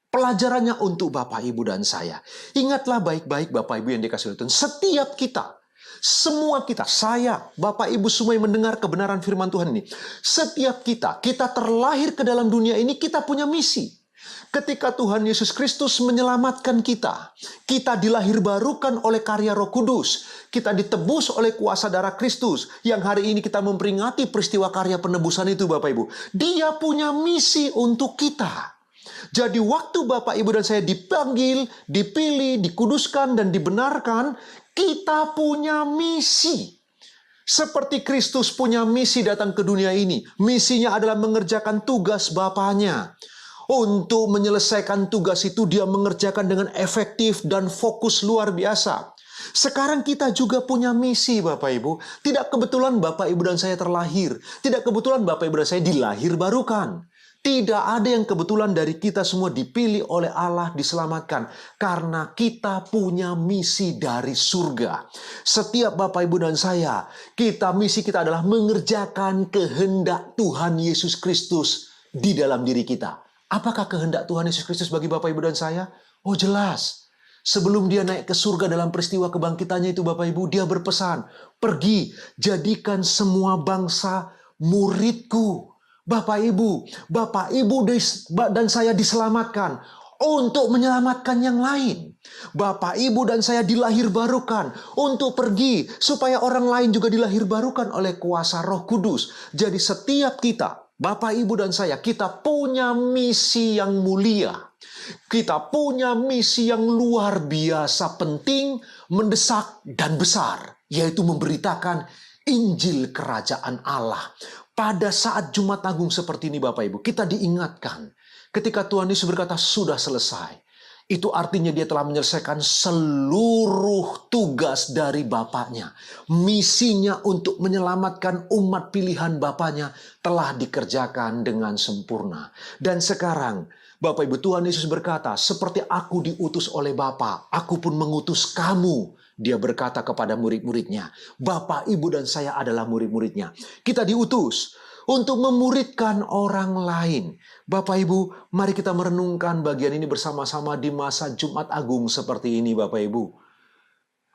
Pelajarannya untuk Bapak, Ibu, dan saya. Ingatlah baik-baik Bapak, Ibu yang dikasihi Tuhan. Setiap kita, semua kita, saya, Bapak, Ibu semua yang mendengar kebenaran firman Tuhan ini. Setiap kita terlahir ke dalam dunia ini, kita punya misi. Ketika Tuhan Yesus Kristus menyelamatkan kita, kita dilahirbarukan oleh karya Roh Kudus. Kita ditebus oleh kuasa darah Kristus. Yang hari ini kita memperingati peristiwa karya penebusan itu, Bapak, Ibu. Dia punya misi untuk kita. Jadi waktu Bapak, Ibu, dan saya dipanggil, dipilih, dikuduskan, dan dibenarkan, kita punya misi. Seperti Kristus punya misi datang ke dunia ini. Misinya adalah mengerjakan tugas Bapaknya. Untuk menyelesaikan tugas itu dia mengerjakan dengan efektif dan fokus luar biasa. Sekarang kita juga punya misi Bapak Ibu. Tidak kebetulan Bapak Ibu dan saya terlahir. Tidak kebetulan Bapak Ibu dan saya dilahir barukan. Tidak ada yang kebetulan dari kita semua dipilih oleh Allah diselamatkan. Karena kita punya misi dari surga. Setiap Bapak Ibu dan saya, misi kita adalah mengerjakan kehendak Tuhan Yesus Kristus di dalam diri kita. Apakah kehendak Tuhan Yesus Kristus bagi Bapak Ibu dan saya? Oh jelas. Sebelum dia naik ke surga dalam peristiwa kebangkitannya itu Bapak Ibu, dia berpesan, pergi jadikan semua bangsa muridku. Bapak Ibu dan saya diselamatkan untuk menyelamatkan yang lain. Bapak Ibu dan saya dilahir barukan untuk pergi supaya orang lain juga dilahir barukan oleh kuasa Roh Kudus. Jadi setiap kita, Bapak Ibu dan saya, kita punya misi yang mulia. Kita punya misi yang luar biasa penting, mendesak dan besar, yaitu memberitakan Injil Kerajaan Allah. Pada saat Jumat Agung seperti ini Bapak Ibu, kita diingatkan ketika Tuhan Yesus berkata sudah selesai. Itu artinya dia telah menyelesaikan seluruh tugas dari Bapaknya. Misinya untuk menyelamatkan umat pilihan Bapaknya telah dikerjakan dengan sempurna. Dan sekarang Bapak Ibu, Tuhan Yesus berkata, seperti aku diutus oleh Bapa, aku pun mengutus kamu. Dia berkata kepada murid-muridnya, Bapak, Ibu, dan saya adalah murid-muridnya. Kita diutus untuk memuridkan orang lain. Bapak, Ibu, mari kita merenungkan bagian ini bersama-sama di masa Jumat Agung seperti ini, Bapak, Ibu.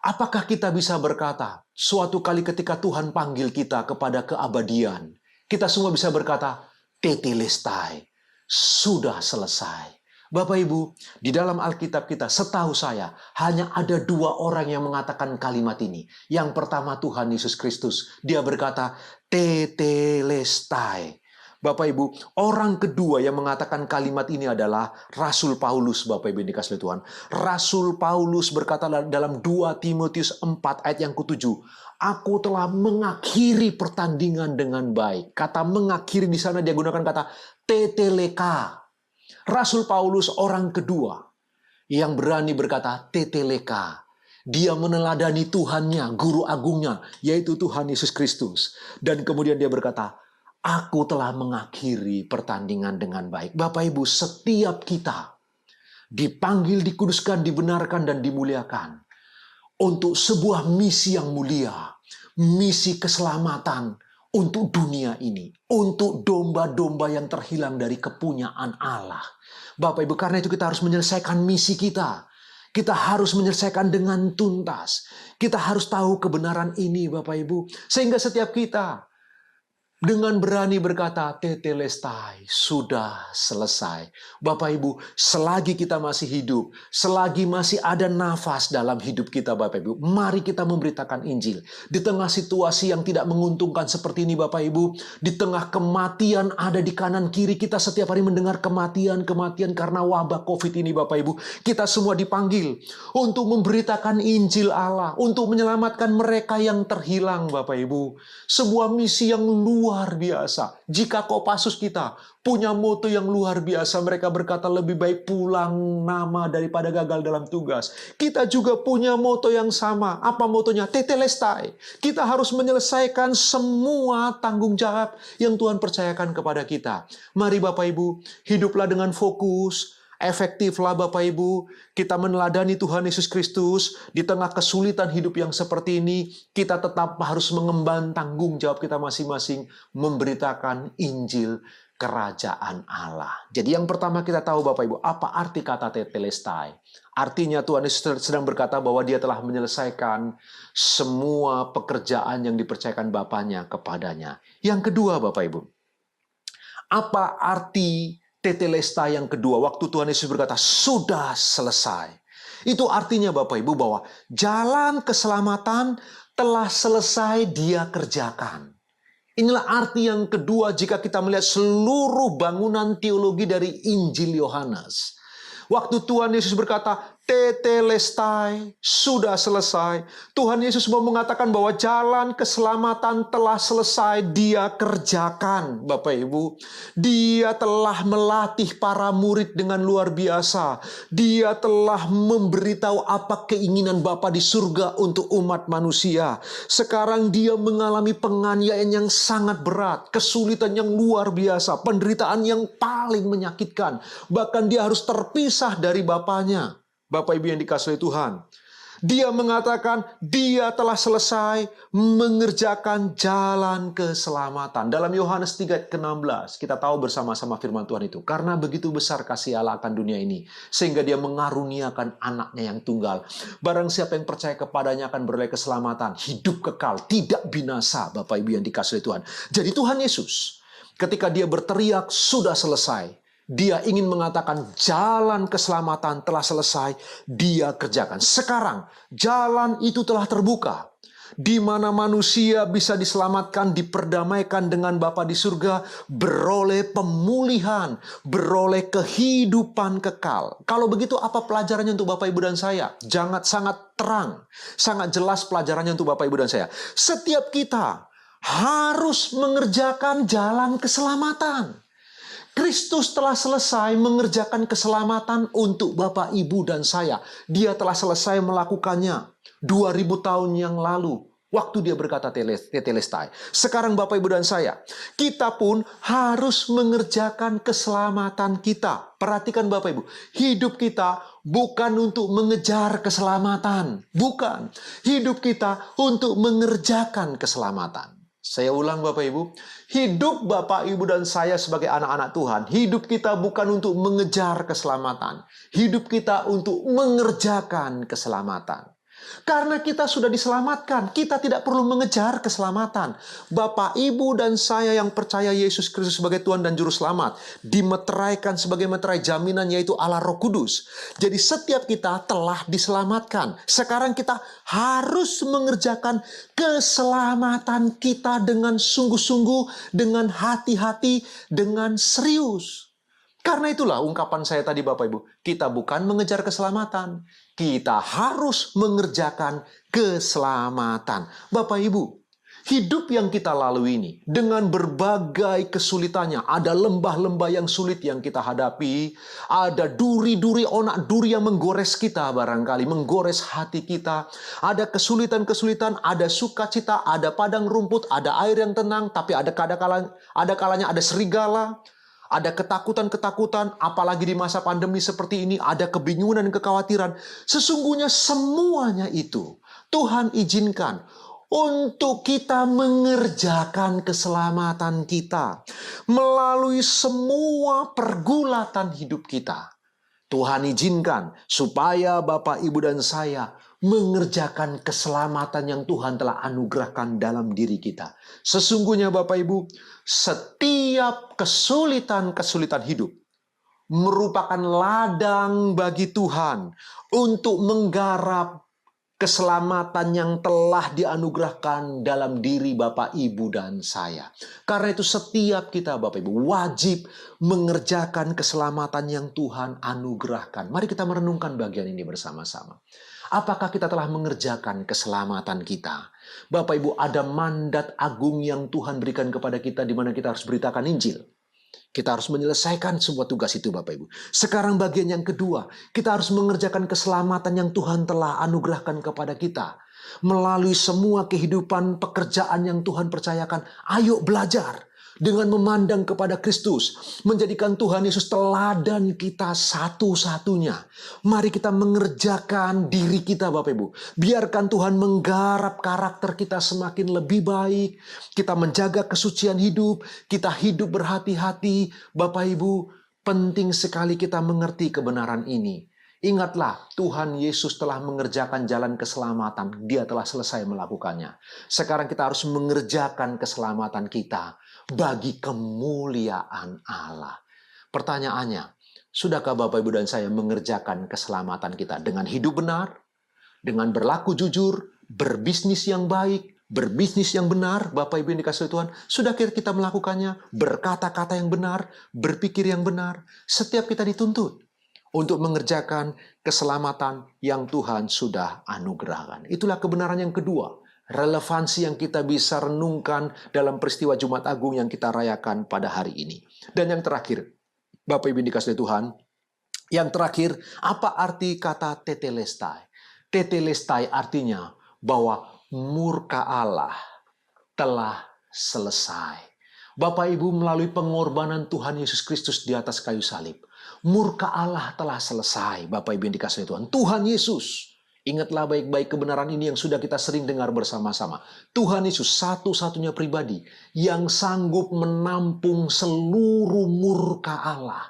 Apakah kita bisa berkata, suatu kali ketika Tuhan panggil kita kepada keabadian, kita semua bisa berkata, tetelestai, sudah selesai. Bapak Ibu, di dalam Alkitab kita, setahu saya, hanya ada 2 orang yang mengatakan kalimat ini. Yang pertama Tuhan Yesus Kristus. Dia berkata, tetelestai. Bapak Ibu, orang kedua yang mengatakan kalimat ini adalah Rasul Paulus, Bapak Ibu yang dikasihi Tuhan. Rasul Paulus berkata dalam 2 Timotius 4 ayat yang ke-7, aku telah mengakhiri pertandingan dengan baik. Kata mengakhiri di sana dia gunakan kata teteleka. Rasul Paulus orang kedua yang berani berkata teteleka. Dia meneladani Tuhannya, guru agungnya, yaitu Tuhan Yesus Kristus. Dan kemudian dia berkata, aku telah mengakhiri pertandingan dengan baik. Bapak Ibu, setiap kita dipanggil, dikuduskan, dibenarkan, dan dimuliakan untuk sebuah misi yang mulia. Misi keselamatan untuk dunia ini, untuk domba-domba yang terhilang dari kepunyaan Allah. Bapak Ibu, karena itu kita harus menyelesaikan misi kita. Kita harus menyelesaikan dengan tuntas. Kita harus tahu kebenaran ini Bapak Ibu. Sehingga setiap kita dengan berani berkata, tetelestai, sudah selesai. Bapak Ibu, selagi kita masih hidup, selagi masih ada nafas dalam hidup kita Bapak Ibu, mari kita memberitakan Injil. Di tengah situasi yang tidak menguntungkan seperti ini Bapak Ibu, di tengah kematian ada di kanan kiri, kita setiap hari mendengar kematian karena wabah COVID ini Bapak Ibu. Kita semua dipanggil untuk memberitakan Injil Allah, untuk menyelamatkan mereka yang terhilang Bapak Ibu. Sebuah misi yang luar biasa. Jika Kopassus kita punya moto yang luar biasa, mereka berkata lebih baik pulang nama daripada gagal dalam tugas. Kita juga punya moto yang sama. Apa motonya? Tetelestai. Kita harus menyelesaikan semua tanggung jawab yang Tuhan percayakan kepada kita. Mari Bapak Ibu, hiduplah dengan fokus. Efektiflah Bapak Ibu, kita meneladani Tuhan Yesus Kristus. Di tengah kesulitan hidup yang seperti ini, kita tetap harus mengemban tanggung jawab kita masing-masing, memberitakan Injil Kerajaan Allah. Jadi yang pertama kita tahu Bapak Ibu, apa arti kata tetelestai? Artinya Tuhan Yesus sedang berkata bahwa dia telah menyelesaikan semua pekerjaan yang dipercayakan Bapaknya kepadanya. Yang kedua Bapak Ibu, apa arti tetelestai yang kedua, waktu Tuhan Yesus berkata, sudah selesai. Itu artinya Bapak Ibu bahwa jalan keselamatan telah selesai dia kerjakan. Inilah arti yang kedua jika kita melihat seluruh bangunan teologi dari Injil Yohanes. Waktu Tuhan Yesus berkata, tetelestai, sudah selesai. Tuhan Yesus mau mengatakan bahwa jalan keselamatan telah selesai, Dia kerjakan, Bapak Ibu. Dia telah melatih para murid dengan luar biasa. Dia telah memberitahu apa keinginan Bapa di surga untuk umat manusia. Sekarang Dia mengalami penganiayaan yang sangat berat, kesulitan yang luar biasa, penderitaan yang paling menyakitkan. Bahkan Dia harus terpisah dari Bapanya. Bapak Ibu yang dikasihi Tuhan, Dia mengatakan Dia telah selesai mengerjakan jalan keselamatan. Dalam Yohanes 3 ayat ke-16, kita tahu bersama-sama firman Tuhan itu. Karena begitu besar kasih Allah akan dunia ini, sehingga Dia mengaruniakan anaknya yang tunggal. Barang siapa yang percaya kepadanya akan beroleh keselamatan, hidup kekal, tidak binasa, Bapak Ibu yang dikasihi Tuhan. Jadi Tuhan Yesus, ketika Dia berteriak, sudah selesai, Dia ingin mengatakan jalan keselamatan telah selesai, Dia kerjakan. Sekarang jalan itu telah terbuka, di mana manusia bisa diselamatkan, diperdamaikan dengan Bapa di surga, beroleh pemulihan, beroleh kehidupan kekal. Kalau begitu apa pelajarannya untuk Bapak Ibu dan saya? Sangat terang, sangat jelas pelajarannya untuk Bapak Ibu dan saya. Setiap kita harus mengerjakan jalan keselamatan. Kristus telah selesai mengerjakan keselamatan untuk Bapak, Ibu, dan saya. Dia telah selesai melakukannya 2000 tahun yang lalu, waktu Dia berkata tetelestai. Sekarang Bapak, Ibu, dan saya, kita pun harus mengerjakan keselamatan kita. Perhatikan Bapak, Ibu, hidup kita bukan untuk mengejar keselamatan. Bukan. Hidup kita untuk mengerjakan keselamatan. Saya ulang Bapak Ibu, hidup Bapak Ibu dan saya sebagai anak-anak Tuhan, hidup kita bukan untuk mengejar keselamatan. Hidup kita untuk mengerjakan keselamatan. Karena kita sudah diselamatkan, kita tidak perlu mengejar keselamatan. Bapak, Ibu, dan saya yang percaya Yesus Kristus sebagai Tuhan dan Juru Selamat, dimeteraikan sebagai meterai jaminan, yaitu Allah Roh Kudus. Jadi setiap kita telah diselamatkan. Sekarang kita harus mengerjakan keselamatan kita dengan sungguh-sungguh, dengan hati-hati, dengan serius. Karena itulah ungkapan saya tadi Bapak Ibu, kita bukan mengejar keselamatan, kita harus mengerjakan keselamatan. Bapak Ibu, hidup yang kita lalui ini dengan berbagai kesulitannya, ada lembah-lembah yang sulit yang kita hadapi, ada duri-duri, onak duri yang menggores kita barangkali, menggores hati kita, ada kesulitan-kesulitan, ada sukacita, ada padang rumput, ada air yang tenang, tapi ada kalanya ada serigala, ada ketakutan-ketakutan, apalagi di masa pandemi seperti ini, ada kebingungan dan kekhawatiran. Sesungguhnya semuanya itu Tuhan izinkan untuk kita mengerjakan keselamatan kita melalui semua pergulatan hidup kita. Tuhan izinkan supaya Bapak, Ibu, dan saya mengerjakan keselamatan yang Tuhan telah anugerahkan dalam diri kita. Sesungguhnya Bapak, Ibu, setiap kesulitan-kesulitan hidup merupakan ladang bagi Tuhan untuk menggarap keselamatan yang telah dianugerahkan dalam diri Bapak, Ibu, dan saya. Karena itu setiap kita Bapak, Ibu, wajib mengerjakan keselamatan yang Tuhan anugerahkan. Mari kita merenungkan bagian ini bersama-sama. Apakah kita telah mengerjakan keselamatan kita? Bapak, Ibu, ada mandat agung yang Tuhan berikan kepada kita di mana kita harus beritakan Injil. Kita harus menyelesaikan sebuah tugas itu Bapak Ibu. Sekarang bagian yang kedua, kita harus mengerjakan keselamatan yang Tuhan telah anugerahkan kepada kita. Melalui semua kehidupan pekerjaan yang Tuhan percayakan, ayo belajar dengan memandang kepada Kristus. Menjadikan Tuhan Yesus teladan kita satu-satunya. Mari kita mengerjakan diri kita Bapak Ibu. Biarkan Tuhan menggarap karakter kita semakin lebih baik. Kita menjaga kesucian hidup. Kita hidup berhati-hati. Bapak Ibu, penting sekali kita mengerti kebenaran ini. Ingatlah, Tuhan Yesus telah mengerjakan jalan keselamatan. Dia telah selesai melakukannya. Sekarang kita harus mengerjakan keselamatan kita bagi kemuliaan Allah. Pertanyaannya, sudahkah Bapak, Ibu, dan saya mengerjakan keselamatan kita dengan hidup benar, dengan berlaku jujur, berbisnis yang baik, berbisnis yang benar, Bapak, Ibu yang dikasihi Tuhan? Sudah kita melakukannya, berkata-kata yang benar, berpikir yang benar? Setiap kita dituntut untuk mengerjakan keselamatan yang Tuhan sudah anugerahkan. Itulah kebenaran yang kedua, relevansi yang kita bisa renungkan dalam peristiwa Jumat Agung yang kita rayakan pada hari ini. Dan yang terakhir, Bapak Ibu yang dikasihi Tuhan, yang terakhir, apa arti kata tetelestai? Tetelestai artinya bahwa murka Allah telah selesai. Bapak Ibu, melalui pengorbanan Tuhan Yesus Kristus di atas kayu salib, murka Allah telah selesai. Bapak Ibu yang dikasihi Tuhan, Tuhan Yesus, ingatlah baik-baik kebenaran ini yang sudah kita sering dengar bersama-sama. Tuhan Yesus satu-satunya pribadi yang sanggup menampung seluruh murka Allah.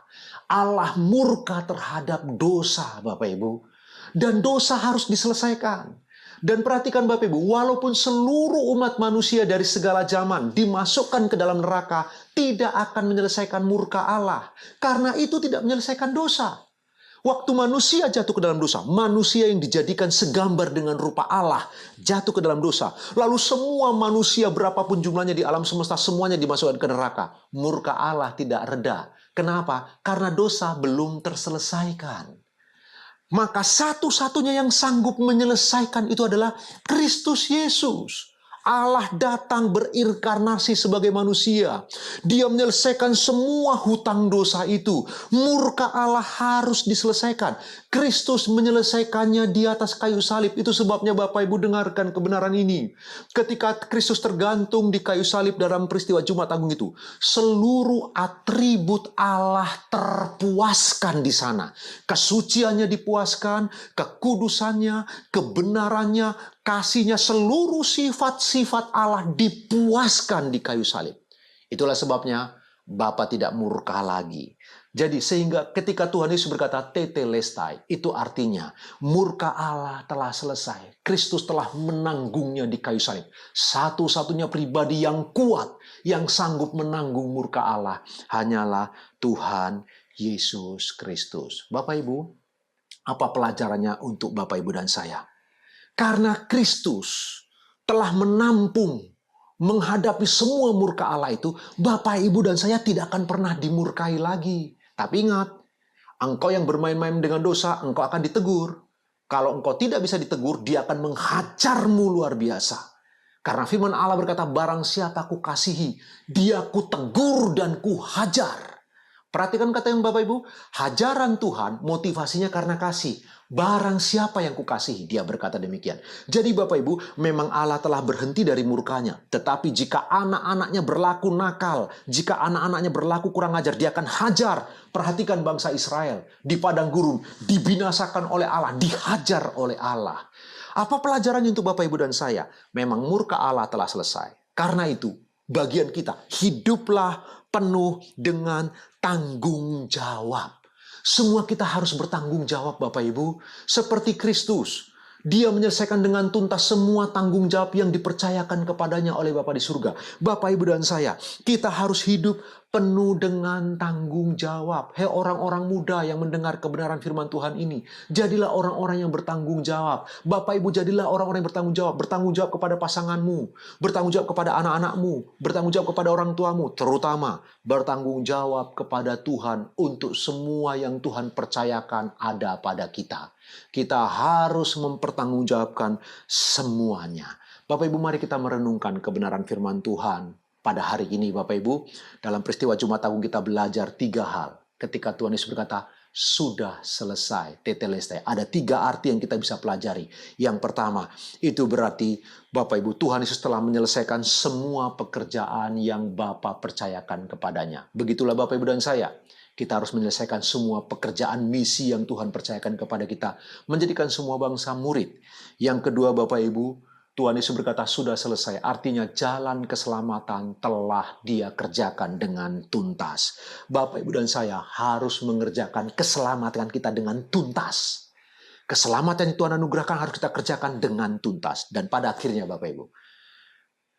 Allah murka terhadap dosa, Bapak Ibu. Dan dosa harus diselesaikan. Dan perhatikan Bapak Ibu, walaupun seluruh umat manusia dari segala zaman dimasukkan ke dalam neraka, tidak akan menyelesaikan murka Allah. Karena itu tidak menyelesaikan dosa. Waktu manusia jatuh ke dalam dosa, manusia yang dijadikan segambar dengan rupa Allah jatuh ke dalam dosa. Lalu semua manusia berapapun jumlahnya di alam semesta, semuanya dimasukkan ke neraka. Murka Allah tidak reda. Kenapa? Karena dosa belum terselesaikan. Maka satu-satunya yang sanggup menyelesaikan itu adalah Kristus Yesus. Allah datang berinkarnasi sebagai manusia. Dia menyelesaikan semua hutang dosa itu. Murka Allah harus diselesaikan. Kristus menyelesaikannya di atas kayu salib. Itu sebabnya Bapak Ibu dengarkan kebenaran ini. Ketika Kristus tergantung di kayu salib dalam peristiwa Jumat Agung itu, seluruh atribut Allah terpuaskan di sana. Kesuciannya dipuaskan, kekudusannya, kebenarannya, kasihnya, seluruh sifat-sifat Allah dipuaskan di kayu salib. Itulah sebabnya Bapa tidak murka lagi. Jadi sehingga ketika Tuhan Yesus berkata tetelestai, itu artinya murka Allah telah selesai. Kristus telah menanggungnya di kayu salib. Satu-satunya pribadi yang kuat, yang sanggup menanggung murka Allah, hanyalah Tuhan Yesus Kristus. Bapak Ibu, apa pelajarannya untuk Bapak Ibu dan saya? Karena Kristus telah menampung, menghadapi semua murka Allah itu, Bapak, Ibu, dan saya tidak akan pernah dimurkai lagi. Tapi ingat, engkau yang bermain-main dengan dosa, engkau akan ditegur. Kalau engkau tidak bisa ditegur, dia akan menghajarmu luar biasa. Karena firman Allah berkata, barang siapa ku kasihi, dia ku tegur dan ku hajar. Perhatikan kata yang Bapak Ibu, hajaran Tuhan motivasinya karena kasih. Barang siapa yang kukasihi, dia berkata demikian. Jadi Bapak Ibu, memang Allah telah berhenti dari murkanya. Tetapi jika anak-anaknya berlaku nakal, jika anak-anaknya berlaku kurang ajar, dia akan hajar. Perhatikan bangsa Israel di padang gurun, dibinasakan oleh Allah, dihajar oleh Allah. Apa pelajarannya untuk Bapak Ibu dan saya? Memang murka Allah telah selesai. Karena itu, bagian kita, hiduplah penuh dengan tanggung jawab. Semua kita harus bertanggung jawab Bapak Ibu. Seperti Kristus. Dia menyelesaikan dengan tuntas semua tanggung jawab yang dipercayakan kepadanya oleh Bapa di surga. Bapak Ibu dan saya, kita harus hidup penuh dengan tanggung jawab. Hei orang-orang muda yang mendengar kebenaran firman Tuhan ini, jadilah orang-orang yang bertanggung jawab. Bapak Ibu, jadilah orang-orang yang bertanggung jawab. Bertanggung jawab kepada pasanganmu, bertanggung jawab kepada anak-anakmu, bertanggung jawab kepada orang tuamu, terutama bertanggung jawab kepada Tuhan untuk semua yang Tuhan percayakan ada pada kita. Kita harus mempertanggungjawabkan semuanya. Bapak Ibu, mari kita merenungkan kebenaran firman Tuhan. Pada hari ini Bapak Ibu, dalam peristiwa Jumat Agung kita belajar 3 hal. Ketika Tuhan Yesus berkata, sudah selesai, tetelestai. Ada 3 arti yang kita bisa pelajari. Yang pertama, itu berarti Bapak Ibu, Tuhan Yesus telah menyelesaikan semua pekerjaan yang Bapa percayakan kepadanya. Begitulah Bapak Ibu dan saya. Kita harus menyelesaikan semua pekerjaan misi yang Tuhan percayakan kepada kita. Menjadikan semua bangsa murid. Yang kedua Bapak Ibu, Tuhan Yesus berkata sudah selesai. Artinya jalan keselamatan telah Dia kerjakan dengan tuntas. Bapak, Ibu, dan saya harus mengerjakan keselamatan kita dengan tuntas. Keselamatan yang Tuhan anugerahkan harus kita kerjakan dengan tuntas. Dan pada akhirnya Bapak Ibu,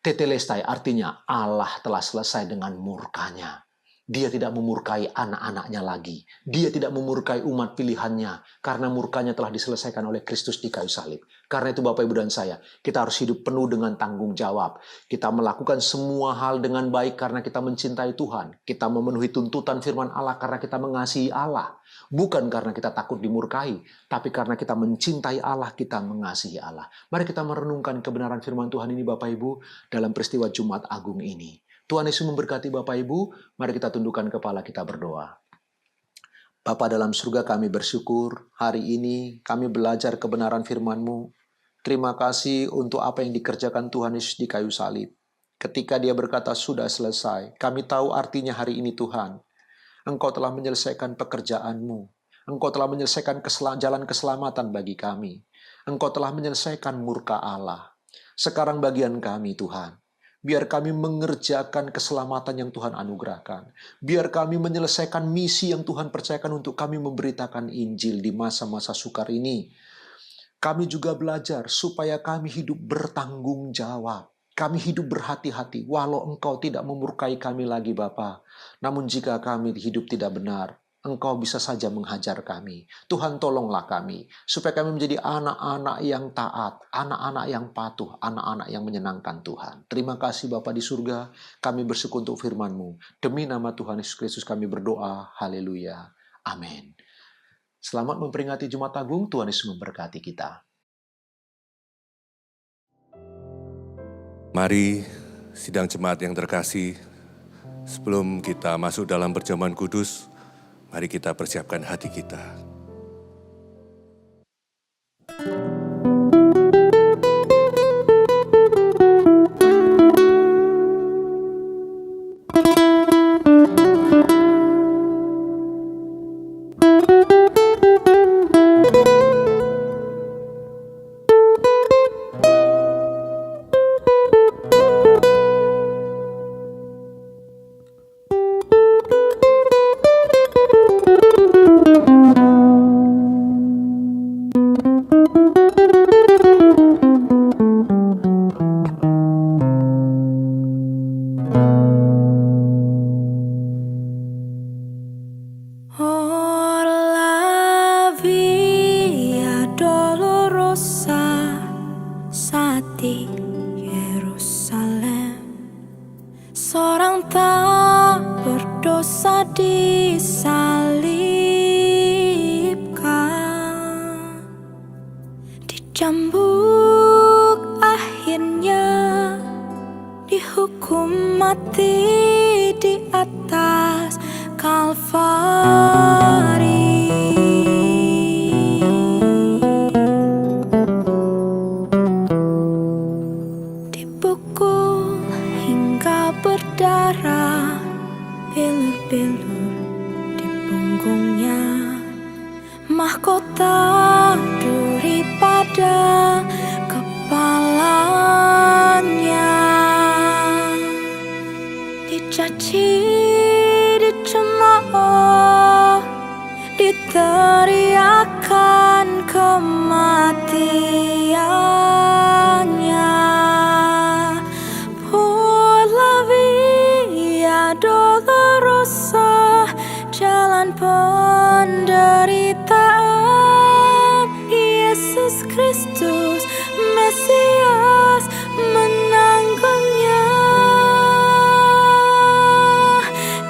tetelestai artinya Allah telah selesai dengan murkanya. Dia tidak memurkai anak-anaknya lagi. Dia tidak memurkai umat pilihannya. Karena murkanya telah diselesaikan oleh Kristus di kayu salib. Karena itu Bapak, Ibu, dan saya, kita harus hidup penuh dengan tanggung jawab. Kita melakukan semua hal dengan baik karena kita mencintai Tuhan. Kita memenuhi tuntutan firman Allah karena kita mengasihi Allah. Bukan karena kita takut dimurkai, tapi karena kita mencintai Allah, kita mengasihi Allah. Mari kita merenungkan kebenaran firman Tuhan ini Bapak Ibu dalam peristiwa Jumat Agung ini. Tuhan Yesus memberkati Bapak Ibu, mari kita tundukkan kepala kita berdoa. Bapa dalam surga, kami bersyukur hari ini kami belajar kebenaran firman-Mu. Terima kasih untuk apa yang dikerjakan Tuhan Yesus di kayu salib. Ketika Dia berkata sudah selesai, kami tahu artinya hari ini Tuhan. Engkau telah menyelesaikan pekerjaan-Mu. Engkau telah menyelesaikan jalan keselamatan bagi kami. Engkau telah menyelesaikan murka Allah. Sekarang bagian kami Tuhan. Biar kami mengerjakan keselamatan yang Tuhan anugerahkan. Biar kami menyelesaikan misi yang Tuhan percayakan untuk kami memberitakan Injil di masa-masa sukar ini. Kami juga belajar supaya kami hidup bertanggung jawab. Kami hidup berhati-hati walau Engkau tidak memurkai kami lagi Bapa. Namun jika kami hidup tidak benar, Engkau bisa saja menghajar kami. Tuhan tolonglah kami, supaya kami menjadi anak-anak yang taat, anak-anak yang patuh, anak-anak yang menyenangkan Tuhan. Terima kasih Bapa di surga, kami bersyukur untuk firman-Mu. Demi nama Tuhan Yesus Kristus kami berdoa, haleluya, amin. Selamat memperingati Jumat Agung, Tuhan Yesus memberkati kita. Mari sidang jemaat yang terkasih, sebelum kita masuk dalam perjamuan kudus, mari kita persiapkan hati kita. Cambuk akhirnya dihukum mati di atas Kalvari. Dipukul hingga berdarah, bilur-bilur di punggungnya, mahkota duri pada kepalanya, dicaci, dicemooh, diteriakan kematiannya. Por la via dolorosa, jalan penderitaan, Yesus Kristus Mesias menanggungnya.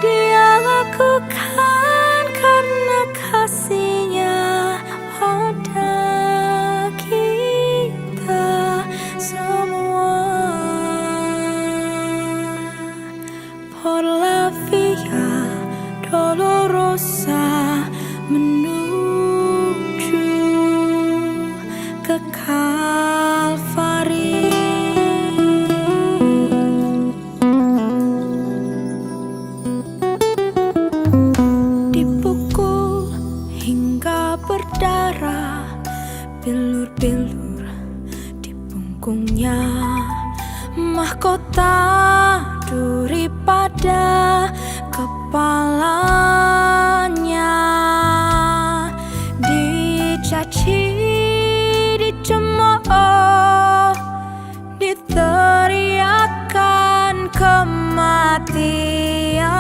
Dia lakukan karena kasih-Nya pada kita semua. Por la via dolorosa menuju ke Kalvari. Dipukul hingga berdarah, bilur-bilur di punggungnya, mahkota duri pada kepalanya, dicaci, dicemooh, diteriakan. kematiannya.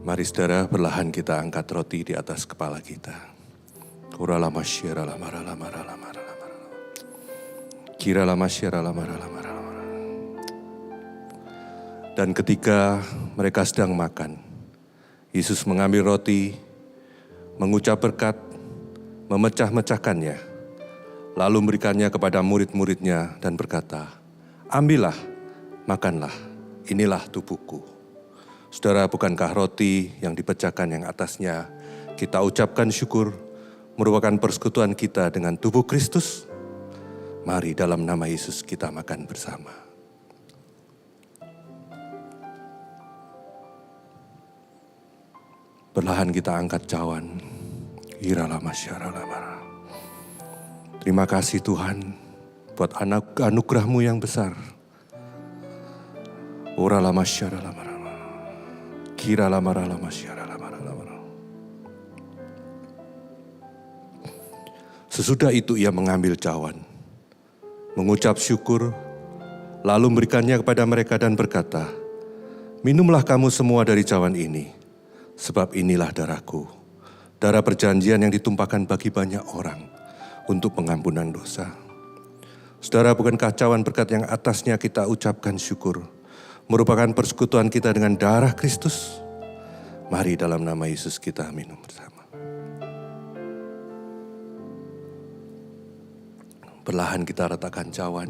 Mari saudara, perlahan kita angkat roti di atas kepala kita. Dan ketika mereka sedang makan, Yesus mengambil roti, mengucap berkat, memecah-mecahkannya, lalu memberikannya kepada murid-muridnya dan berkata, "Ambillah, makanlah, inilah tubuhku." Saudara, bukankah roti yang dipecahkan yang atasnya kita ucapkan syukur merupakan persekutuan kita dengan tubuh Kristus? Mari dalam nama Yesus kita makan bersama. Perlahan kita angkat cawan. Terima kasih Tuhan buat anugerah-Mu yang besar. Sesudah itu ia mengambil cawan, mengucap syukur, lalu memberikannya kepada mereka dan berkata, "Minumlah kamu semua dari cawan ini, sebab inilah darahku, darah perjanjian yang ditumpahkan bagi banyak orang untuk pengampunan dosa." Saudara, bukankah cawan berkat yang atasnya kita ucapkan syukur merupakan persekutuan kita dengan darah Kristus? Mari dalam nama Yesus kita minum bersama. Perlahan kita ratakan cawan.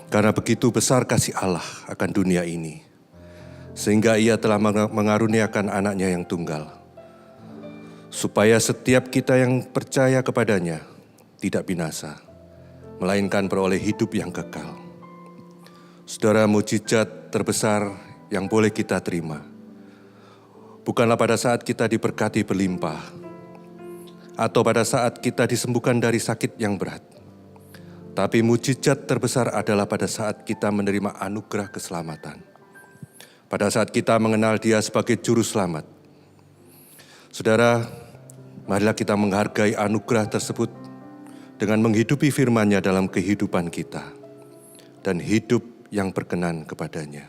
Karena begitu besar kasih Allah akan dunia ini, sehingga Ia telah mengaruniakan anaknya yang tunggal, supaya setiap kita yang percaya kepadanya tidak binasa, melainkan beroleh hidup yang kekal. Saudara, mukjizat terbesar yang boleh kita terima bukanlah pada saat kita diberkati berlimpah atau pada saat kita disembuhkan dari sakit yang berat. Tapi mukjizat terbesar adalah pada saat kita menerima anugerah keselamatan. Pada saat kita mengenal Dia sebagai juru selamat. Saudara, marilah kita menghargai anugerah tersebut dengan menghidupi firman-Nya dalam kehidupan kita dan hidup yang berkenan kepadanya.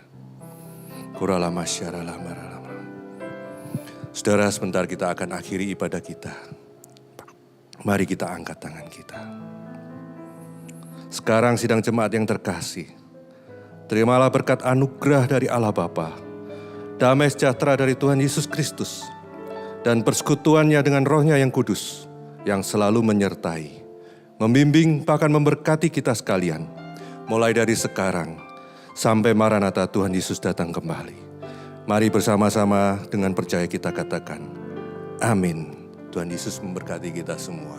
Saudara, sebentar kita akan akhiri ibadah kita. Mari kita angkat tangan kita. Sekarang sidang jemaat yang terkasih, terimalah berkat anugerah dari Allah Bapa, damai sejahtera dari Tuhan Yesus Kristus, dan persekutuannya dengan Roh-Nya yang kudus, yang selalu menyertai, membimbing, bahkan memberkati kita sekalian, mulai dari sekarang sampai Maranatha Tuhan Yesus datang kembali. Mari bersama-sama dengan percaya kita katakan, amin. Tuhan Yesus memberkati kita semua.